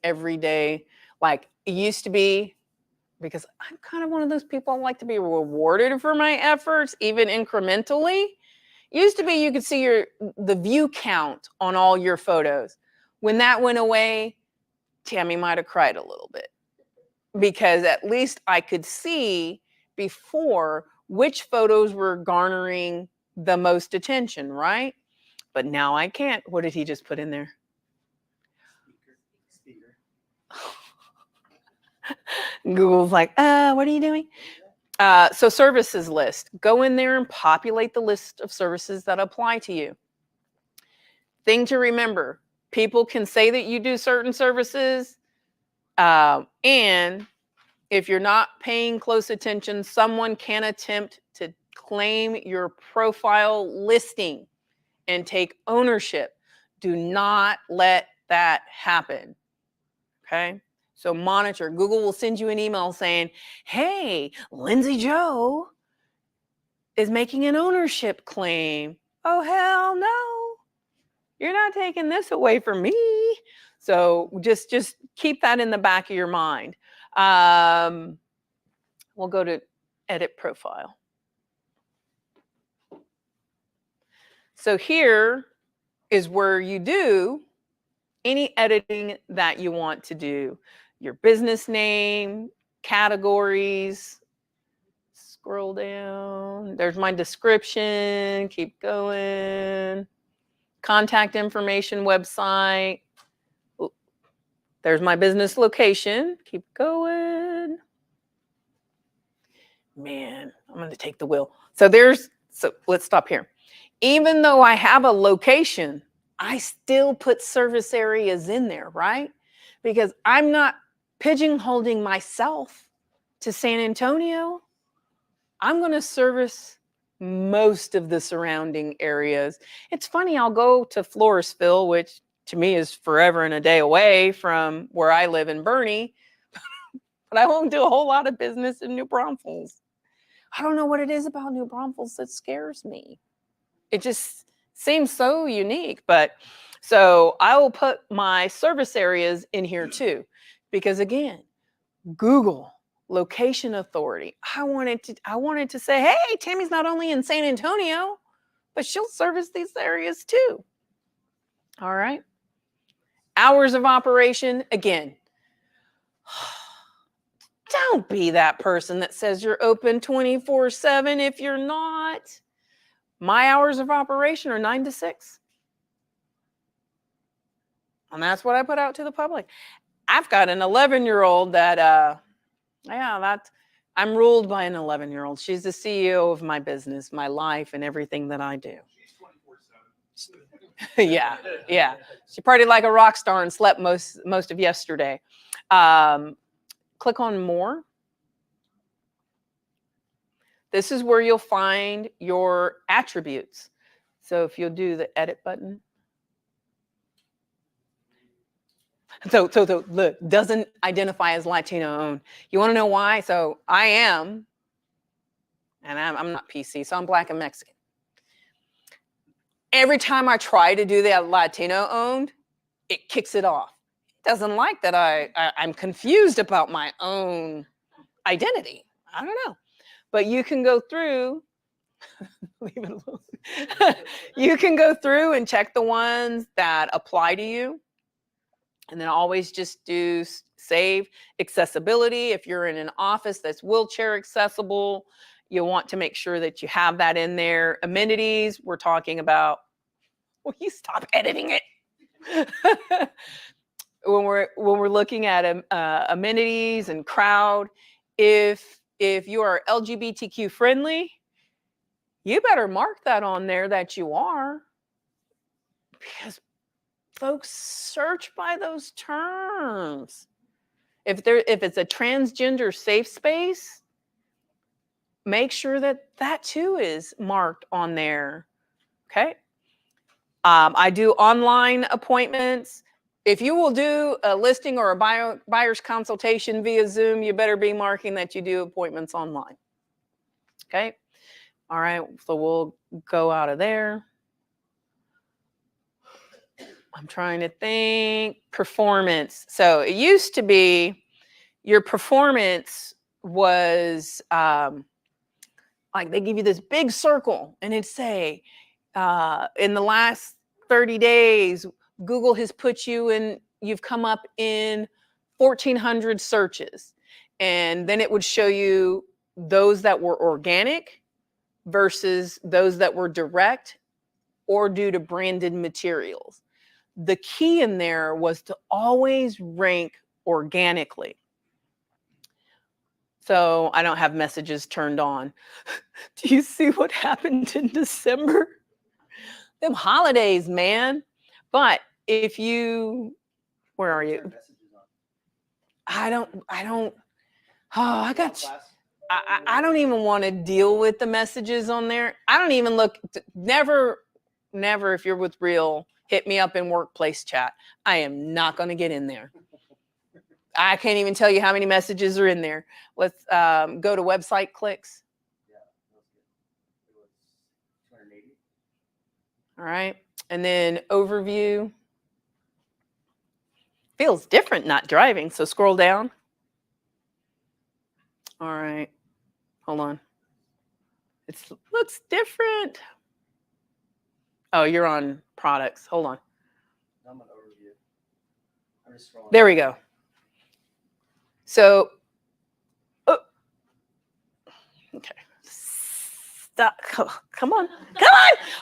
every day. Like it used to be, because I'm kind of one of those people, I like to be rewarded for my efforts, even incrementally. Used to be you could see the view count on all your photos. When that went away, Tammy might have cried a little bit, because at least I could see before which photos were garnering the most attention, right? But now I can't. What did he just put in there? Speaker. Google's like, what are you doing? So services list. Go in there and populate the list of services that apply to you. Thing to remember, people can say that you do certain services, and if you're not paying close attention, someone can attempt to claim your profile listing and take ownership. Do not let that happen. Okay? So monitor. Google will send you an email saying, hey, Lindsay Joe is making an ownership claim. Oh, hell no. You're not taking this away from me. So just keep that in the back of your mind. We'll go to edit profile. So here is where you do any editing that you want to do. Your business name, categories. Scroll down. There's my description. Keep going. Contact information, website. There's my business location. Keep going. Man, I'm going to take the wheel. So let's stop here. Even though I have a location, I still put service areas in there, right? Because I'm not pigeonholing myself to San Antonio. I'm going to service most of the surrounding areas. It's funny, I'll go to Floresville, which to me is forever and a day away from where I live in Bernie, but I won't do a whole lot of business in New Braunfels. I don't know what it is about New Braunfels that scares me. It just seems so unique. But so I will put my service areas in here too, because again, Google location authority. I wanted to say, hey, Tammy's not only in San Antonio, but she'll service these areas too. All right. Hours of operation, again, don't be that person that says you're open 24/7 if you're not. My hours of operation are 9 to 6. And that's what I put out to the public. I've got an 11-year-old that, I'm ruled by an 11-year-old. She's the CEO of my business, my life, and everything that I do. She's 24/7. Yeah. She partied like a rock star and slept most of yesterday. Click on more. This is where you'll find your attributes. So if you'll do the edit button. So look, doesn't identify as Latino owned. You want to know why? So I am, and I'm not PC, so I'm Black and Mexican. Every time I try to do that Latino owned, it kicks it off. It doesn't like that I'm confused about my own identity. I don't know. But you can go through, leave it alone. You can go through and check the ones that apply to you. And then always just do save accessibility. If you're in an office that's wheelchair accessible, you want to make sure that you have that in there. Amenities, we're talking about, will you stop editing it? when we're looking at amenities and crowd, if you are LGBTQ friendly, you better mark that on there that you are, because folks search by those terms. If it's a transgender safe space, make sure that too is marked on there. Okay. I do online appointments. If you will do a listing or a buyer's consultation via Zoom, you better be marking that you do appointments online. Okay. All right. So we'll go out of there. I'm trying to think. Performance. So it used to be your performance was like they give you this big circle and it'd say, in the last 30 days, Google has put you in, you've come up in 1,400 searches. And then it would show you those that were organic versus those that were direct or due to branded materials. The key in there was to always rank organically. So I don't have messages turned on. Do you see what happened in December? Them holidays, man. But if you, where are you? I don't, oh, I don't even want to deal with the messages on there. I don't even look, never, if you're with real, hit me up in workplace chat. I am not going to get in there. I can't even tell you how many messages are in there. Let's go to website clicks. Yeah, it was 280. All right. And then overview. Feels different not driving. So scroll down. All right. Hold on. It looks different. Oh, you're on products. Hold on. I'm on overview. I'm just scrolling. There we go. So, okay. Stop. Come on.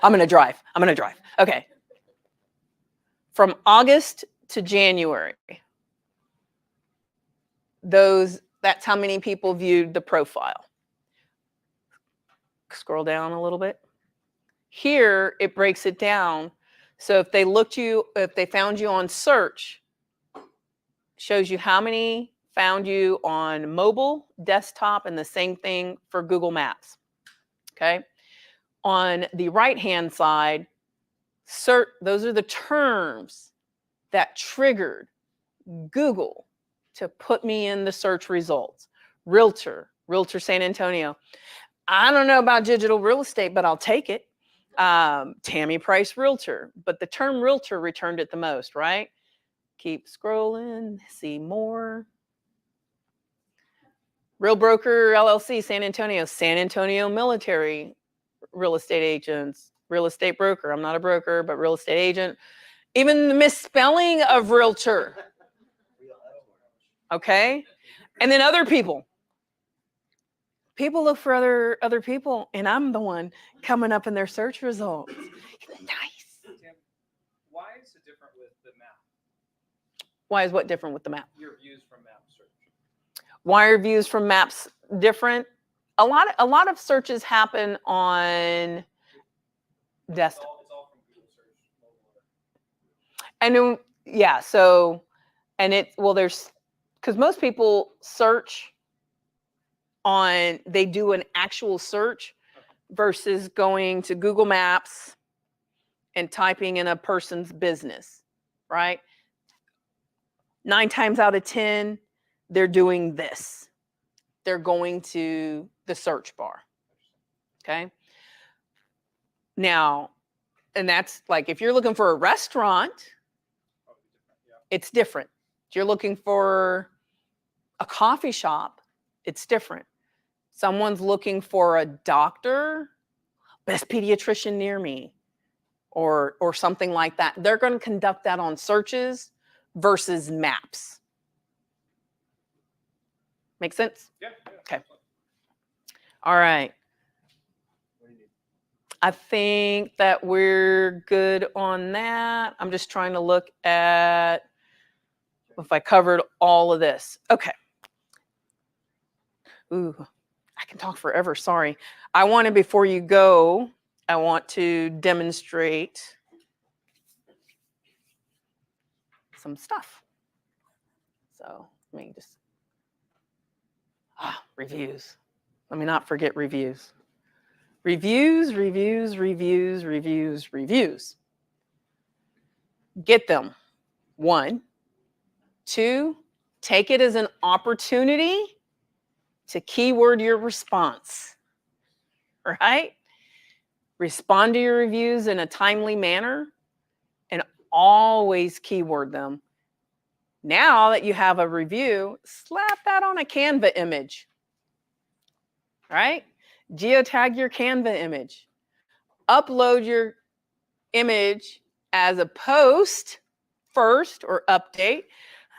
I'm going to drive. Okay. From August to January, that's how many people viewed the profile. Scroll down a little bit. Here, it breaks it down. So if they found you on search, shows you how many found you on mobile, desktop, and the same thing for Google Maps. Okay. On the right-hand side, those are the terms that triggered Google to put me in the search results. Realtor San Antonio. I don't know about digital real estate, but I'll take it. Tami Price Realtor, but the term realtor returned it the most, right? Keep scrolling, see more. Real Broker LLC, San Antonio military real estate agents, real estate broker. I'm not a broker, but real estate agent. Even the misspelling of realtor. Okay. And then other people. People look for other people, and I'm the one coming up in their search results. Nice. Tim, why is it different with the map? Why is what different with the map? Your views from map search. Why are views from maps different? A lot of searches happen on desktop. It's all from Google search. Mobile. I know, yeah. So, and there's because most people search on, they do an actual search versus going to Google Maps and typing in a person's business, right? 9 times out of 10, they're doing this. They're going to the search bar. Okay. Now, and that's like, if you're looking for a restaurant, it's different. If you're looking for a coffee shop, it's different. Someone's looking for a doctor, best pediatrician near me, or something like that. They're going to conduct that on searches versus maps. Make sense? Yeah. Okay. All right. I think that we're good on that. I'm just trying to look at if I covered all of this. Okay. Ooh, I can talk forever. Sorry. I wanted, before you go, I want to demonstrate some stuff. So let me just, reviews. Let me not forget reviews. Reviews, reviews, reviews, reviews, reviews. Get them. 1, 2, take it as an opportunity to keyword your response, right? Respond to your reviews in a timely manner and always keyword them. Now that you have a review, slap that on a Canva image, right? Geotag your Canva image. Upload your image as a post first or update.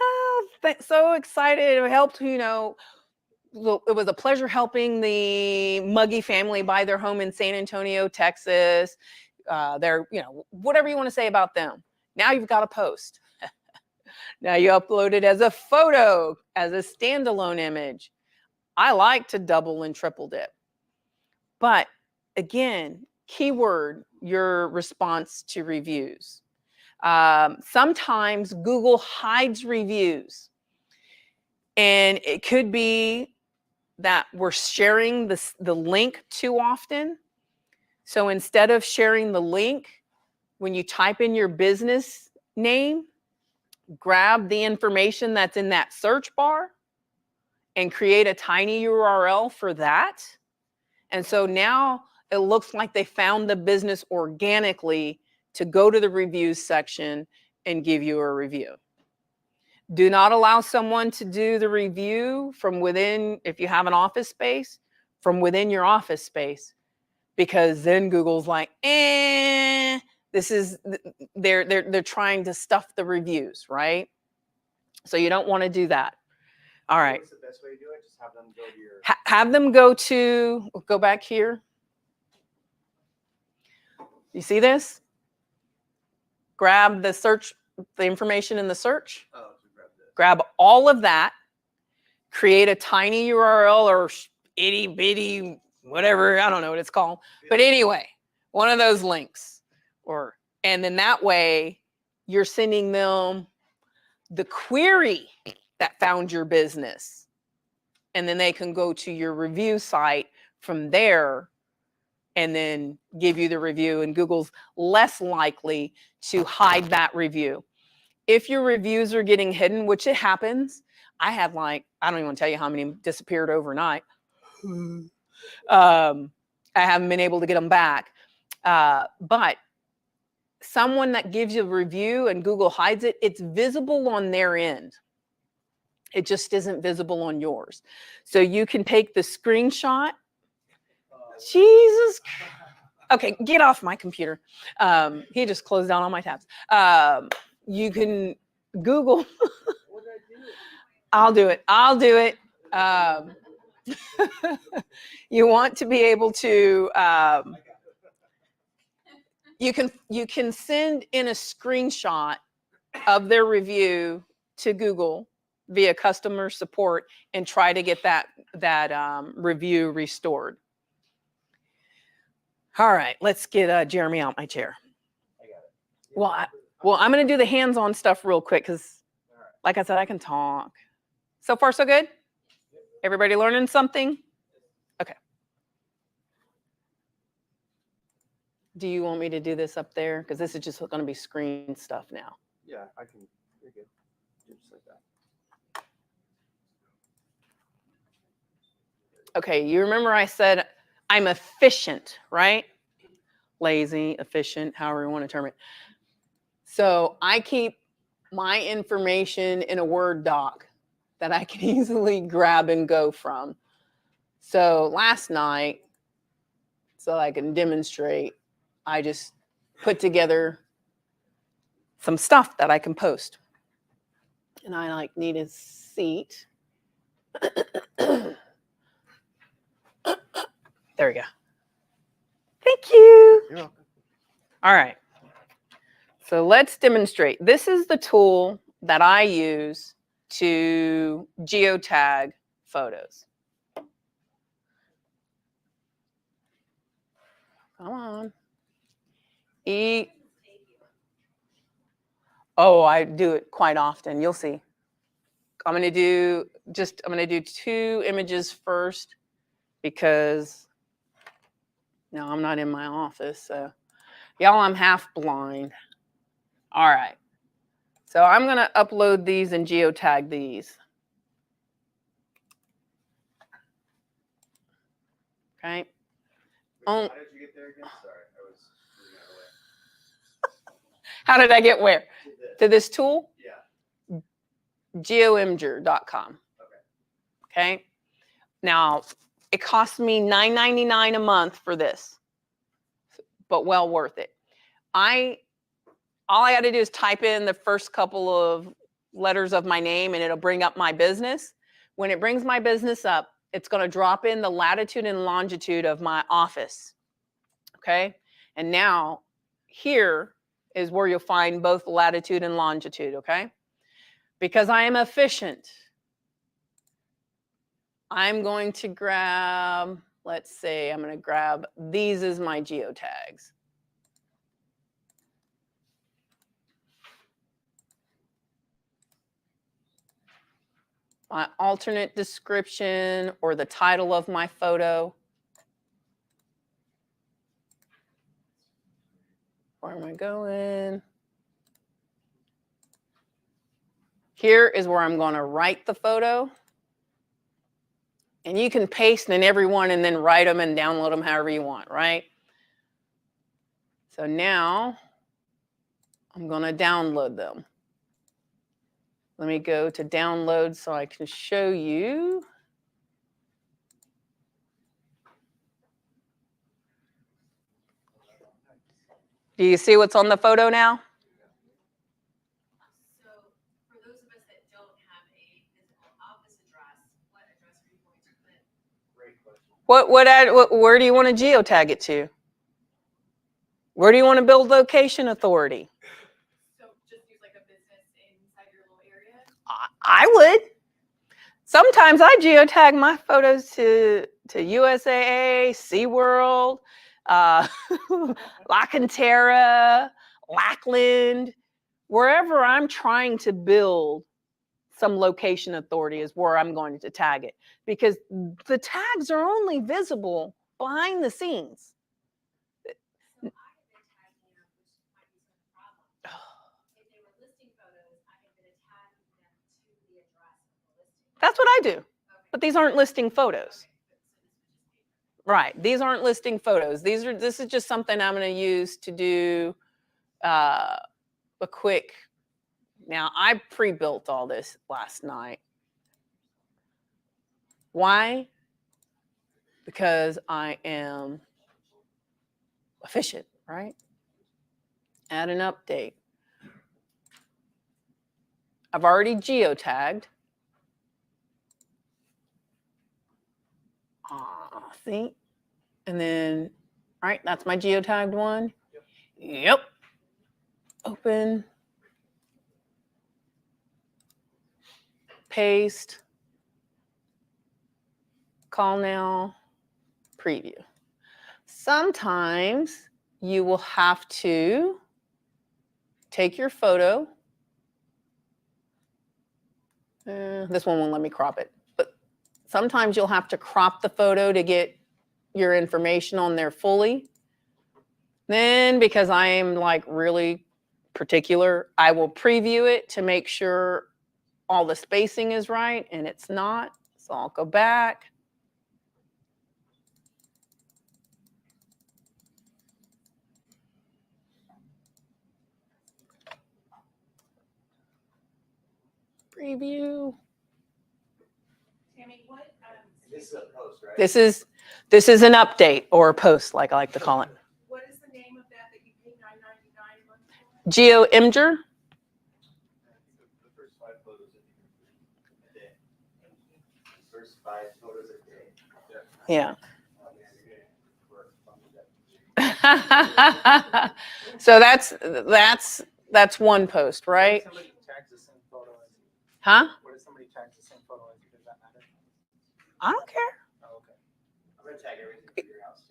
Oh, so excited. It helped, it was a pleasure helping the Muggy family buy their home in San Antonio, Texas. They're, whatever you want to say about them. Now you've got a post. Now you upload it as a photo, as a standalone image. I like to double and triple dip. But again, keyword your response to reviews. Sometimes Google hides reviews. And it could be that we're sharing the link too often. So instead of sharing the link, when you type in your business name, grab the information that's in that search bar and create a tiny URL for that. And so now it looks like they found the business organically to go to the reviews section and give you a review. Do not allow someone to do the review from within, if you have an office space, from within your office space, because then Google's like, this is, they're trying to stuff the reviews, right? So you don't want to do that. All right. What's the best way to do it? Just have them go to your. Have them go back here. You see this? Grab the search, the information in the search. Oh, so grab this. Grab all of that. Create a tiny URL or itty bitty, whatever, I don't know what it's called. But anyway, one of those links. And then that way you're sending them the query that found your business. And then they can go to your review site from there and then give you the review. And Google's less likely to hide that review. If your reviews are getting hidden, which it happens, I had I don't even want to tell you how many disappeared overnight. I haven't been able to get them back. But someone that gives you a review and Google hides it, it's visible on their end. It just isn't visible on yours. So you can take the screenshot. Jesus. Okay, get off my computer. He just closed down all my tabs. You can Google. I'll do it. You want to be able to, you can send in a screenshot of their review to Google via customer support and try to get that review restored. All right, let's get Jeremy out my chair. Well, I'm going to do the hands-on stuff real quick because, like I said, I can talk. So far, so good? Everybody learning something? Okay. Do you want me to do this up there? Because this is just going to be screen stuff now. Yeah, I can. You're good. You're just like that. Okay, you remember I said I'm efficient, right? Lazy, efficient, however you want to term it. So I keep my information in a Word doc that I can easily grab and go from. So last night, so I can demonstrate, I just put together some stuff that I can post. And I need a seat. There we go. Thank you. You're welcome. All right. So let's demonstrate. This is the tool that I use to geotag photos. Come on. Oh, I do it quite often. You'll see. I'm going to do 2 images first because no, I'm not in my office. So y'all, I'm half blind. All right. So I'm going to upload these and geotag these. Okay. Wait, how did you get there again? Sorry, I was moving out of the way. How did I get where? To To this tool? Yeah. geoimager.com. Okay. Now, it costs me $9.99 a month for this, but well worth it. All I got to do is type in the first couple of letters of my name and it'll bring up my business. When it brings my business up, it's going to drop in the latitude and longitude of my office. Okay. And now here is where you'll find both latitude and longitude. Okay. Because I am efficient, I'm going to grab, let's say, I'm going to grab these as my geotags. My alternate description or the title of my photo. Where am I going? Here is where I'm going to write the photo. And you can paste in every one and then write them and download them however you want, right? So now I'm going to download them. Let me go to download so I can show you. Do you see what's on the photo now? So for those of us that don't have a physical office address, what address are you going to put? Great question. Where do you want to geotag it to? Where do you want to build location authority? So just use like a business inside your little area? I would. Sometimes I geotag my photos to USAA, SeaWorld, La Cantera, Lackland, wherever I'm trying to build some location authority is where I'm going to tag it, because the tags are only visible behind the scenes. So I have been tagging them, which might be some problem. If they were listing photos, I have been tagging them to the address of the listing. That's what I do, but these aren't listing photos. Right. These aren't listing photos. This is just something I'm going to use to do a quick. Now, I pre-built all this last night. Why? Because I am efficient, right? Add an update. I've already geotagged. See? And then, all right, that's my geotagged one. Yep. Open. Paste. Call now. Preview. Sometimes you will have to take your photo. This one won't let me crop it. But sometimes you'll have to crop the photo to get your information on there fully. Then, because I am like really particular, I will preview it to make sure all the spacing is right, and it's not. So I'll go back. Preview. Tammy, what, This is a post, right? This is an update or a post, like I like to call it. what is the name of that you pay $9.99 a month for? Geo Imgur. The first 5 photos a day. First 5 photos a day. Yeah. Oh, man, you're gonna work. So that's one post, right? What if somebody tags the same photo as you? Huh? What if somebody tags the same photo as you? Does that matter? I don't care. Oh, okay. I'm gonna tag everything for your house.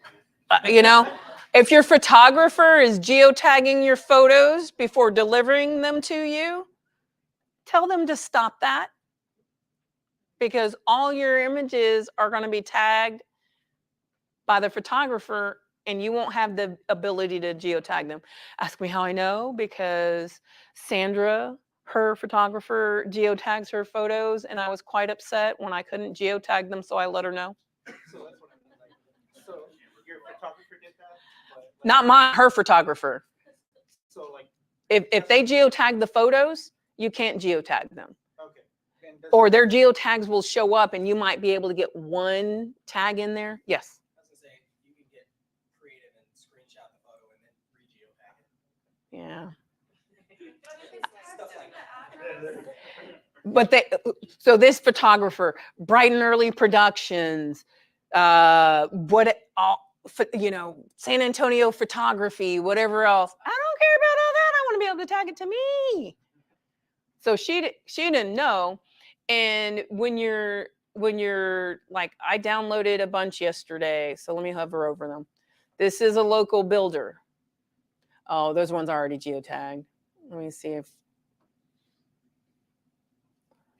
You know, if your photographer is geotagging your photos before delivering them to you, tell them to stop that, because all your images are going to be tagged by the photographer and you won't have the ability to geotag them. Ask me how I know, because Sandra, her photographer, geotags her photos, and I was quite upset when I couldn't geotag them, so I let her know. So that's what I mean. Like, so your photographer did that? But, like, Not mine, her photographer. So like, If they geotag the photos, you can't geotag them. okay. And does Or it- their geotags will show up and you might be able to get one tag in there. Yes. I was gonna say, you can get creative and screenshot the photo and then re-geotag it. Yeah. Stuff like that. But so this photographer, Bright and Early Productions, San Antonio Photography, whatever else. I don't care about all that. I want to be able to tag it to me. So she didn't know. And when you're like, I downloaded a bunch yesterday, so let me hover over them. This is a local builder. Oh, those ones are already geotagged. Let me see if,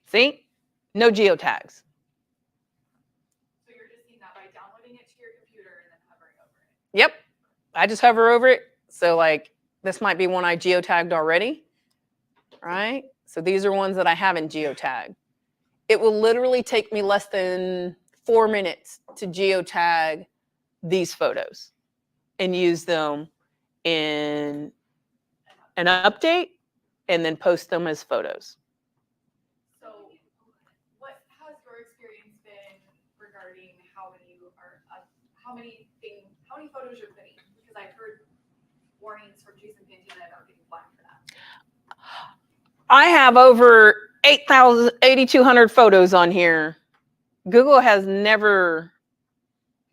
see, no geotags. So you're just seeing that by downloading it to your computer and then hovering over it. Yep, I just hover over it. So like, this might be one I geotagged already, right? So these are ones that I haven't geotagged. It will literally take me less than 4 minutes to geotag these photos and use them in an update and then post them as photos. So what has your experience been regarding how many photos you're putting? Because I've heard warnings from Jason Pantana about getting flagged for that. I have over 8,200 photos on here. Google has never.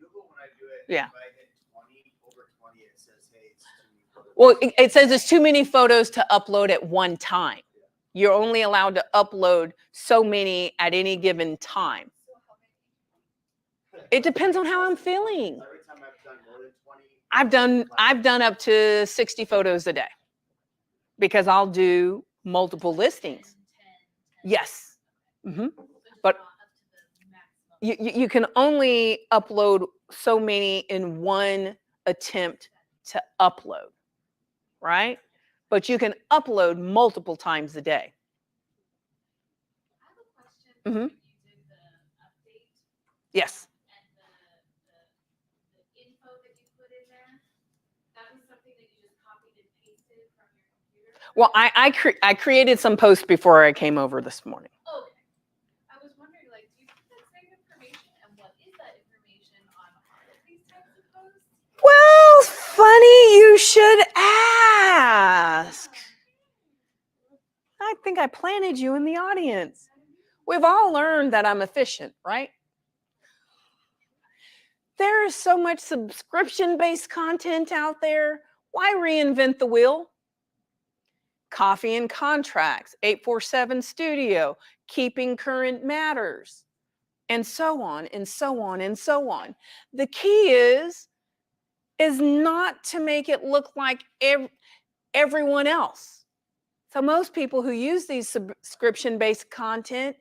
Google, when I do it, Yeah. if I hit 20, over 20, it says, hey, it's too many photos. Well, it says it's too many photos to upload at one time. You're only allowed to upload so many at any given time. So how many? It depends on how I'm feeling. Every time I've done more than 20, I've done up to 60 photos a day because I'll do multiple listings. 10. Yes. hmm So just But- not up to the maximum. You can only upload so many in one attempt to upload, right? But you can upload multiple times a day. I have a question. Mhm. When you did the update Yes. and the Well, I created some posts before I came over this morning. Okay. I was wondering, like, do you think that's safe information, and what is that information on all of these types of posts? Well, funny you should ask. I think I planted you in the audience. We've all learned that I'm efficient, right? There is so much subscription-based content out there. Why reinvent the wheel? Coffee and Contracts, 847 Studio, Keeping Current Matters, and so on and so on and so on. The key is not to make it look like everyone else. So most people who use these subscription-based content,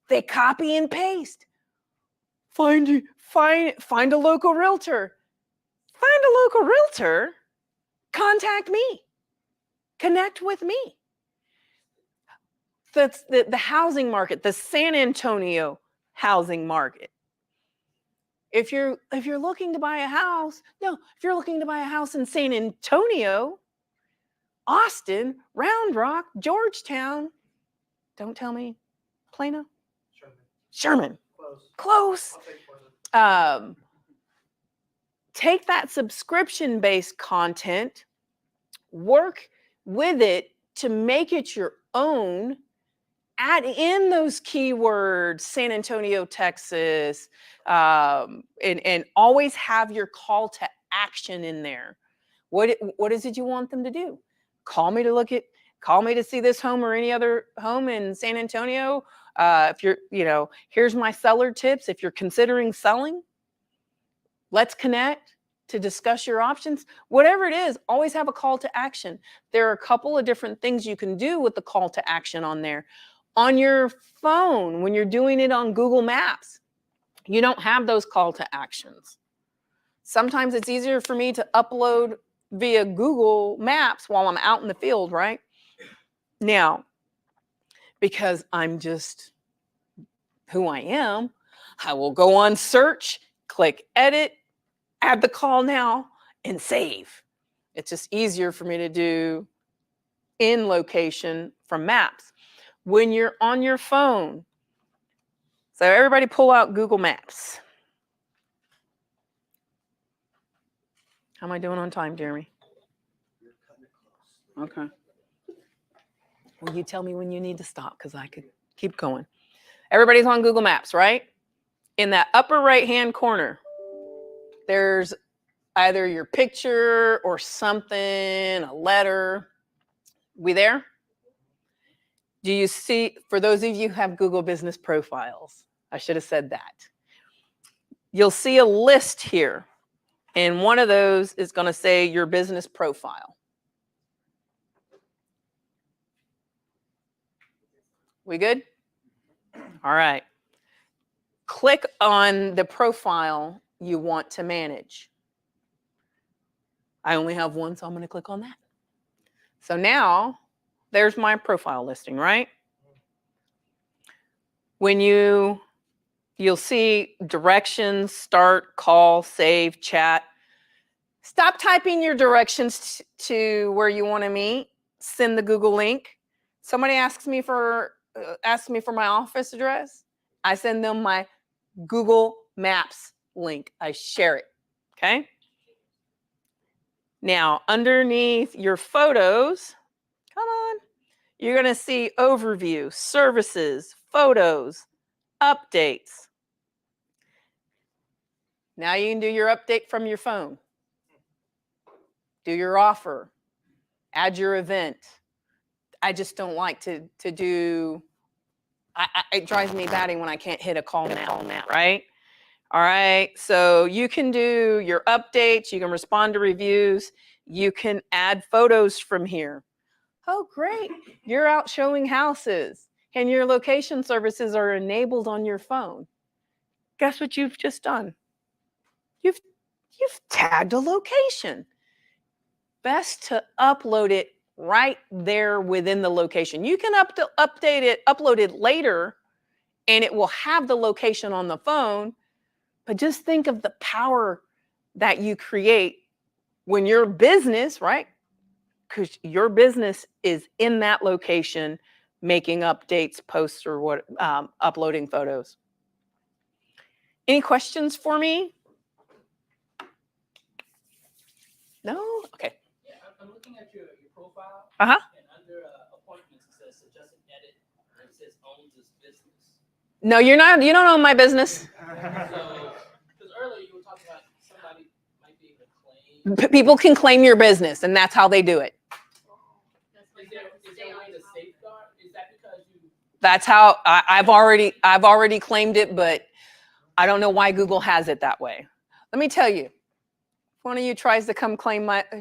they copy and paste. Find a local realtor. Find a local realtor. Contact me. Connect with me. That's the housing market, the San Antonio housing market. If you're looking to buy a house, if you're looking to buy a house in San Antonio, Austin, Round Rock, Georgetown, don't tell me, Plano? Sherman. Close. I'll take Portland. Take that subscription-based content, work with it to make it your own, add in those keywords, San Antonio, Texas, and always have your call to action in there. What is it you want them to do? Call me to see this home or any other home in San Antonio. If you're, here's my seller tips. If you're considering selling, let's connect to discuss your options. Whatever it is, always have a call to action. There are a couple of different things you can do with the call to action on there. On your phone, when you're doing it on Google Maps, you don't have those call to actions. Sometimes it's easier for me to upload via Google Maps while I'm out in the field, right? Now, because I'm just who I am, I will go on search, click edit, add the call now, and save. It's just easier for me to do in location from maps. When you're on your phone, so everybody pull out Google Maps. How am I doing on time, Jeremy? You're cutting it close. Okay. Well, you tell me when you need to stop because I could keep going. Everybody's on Google Maps, right? In that upper right-hand corner, there's either your picture or something, a letter. We there? Do you see, for those of you who have Google business profiles, I should have said that. You'll see a list here, and one of those is going to say your business profile. We good? All right. Click on the profile you want to manage. I only have one, so I'm going to click on that. So now there's my profile listing, right? When you'll see directions, start, call, save, chat. Stop typing your directions to where you want to meet. Send the Google link. Somebody asks me for my office address. I send them my Google Maps link. I share it. Okay. Now, underneath your photos, come on, you're going to see overview, services, photos, updates. Now you can do your update from your phone. Do your offer. Add your event. I just don't like to do, it drives me batty when I can't hit a call now, right? All right, so you can do your updates, you can respond to reviews, you can add photos from here. Oh, great, you're out showing houses and your location services are enabled on your phone. Guess what you've just done? You've tagged a location. Best to upload it right there within the location. You can upload it later, and it will have the location on the phone. But just think of the power that you create when your business, right, because your business is in that location, making updates, posts, or what, uploading photos. Any questions for me? No? Okay. Yeah, I'm looking at your profile. Uh-huh. And under appointments, it says suggest an edit, and it says owns this business. No, you don't own my business. So, because earlier you were talking about somebody might be able to claim. People can claim your business, and that's how they do it. Is there a way to safeguard? Is that because you? That's how I've already claimed it, but I don't know why Google has it that way. Let me tell you, if one of you tries to claim ownership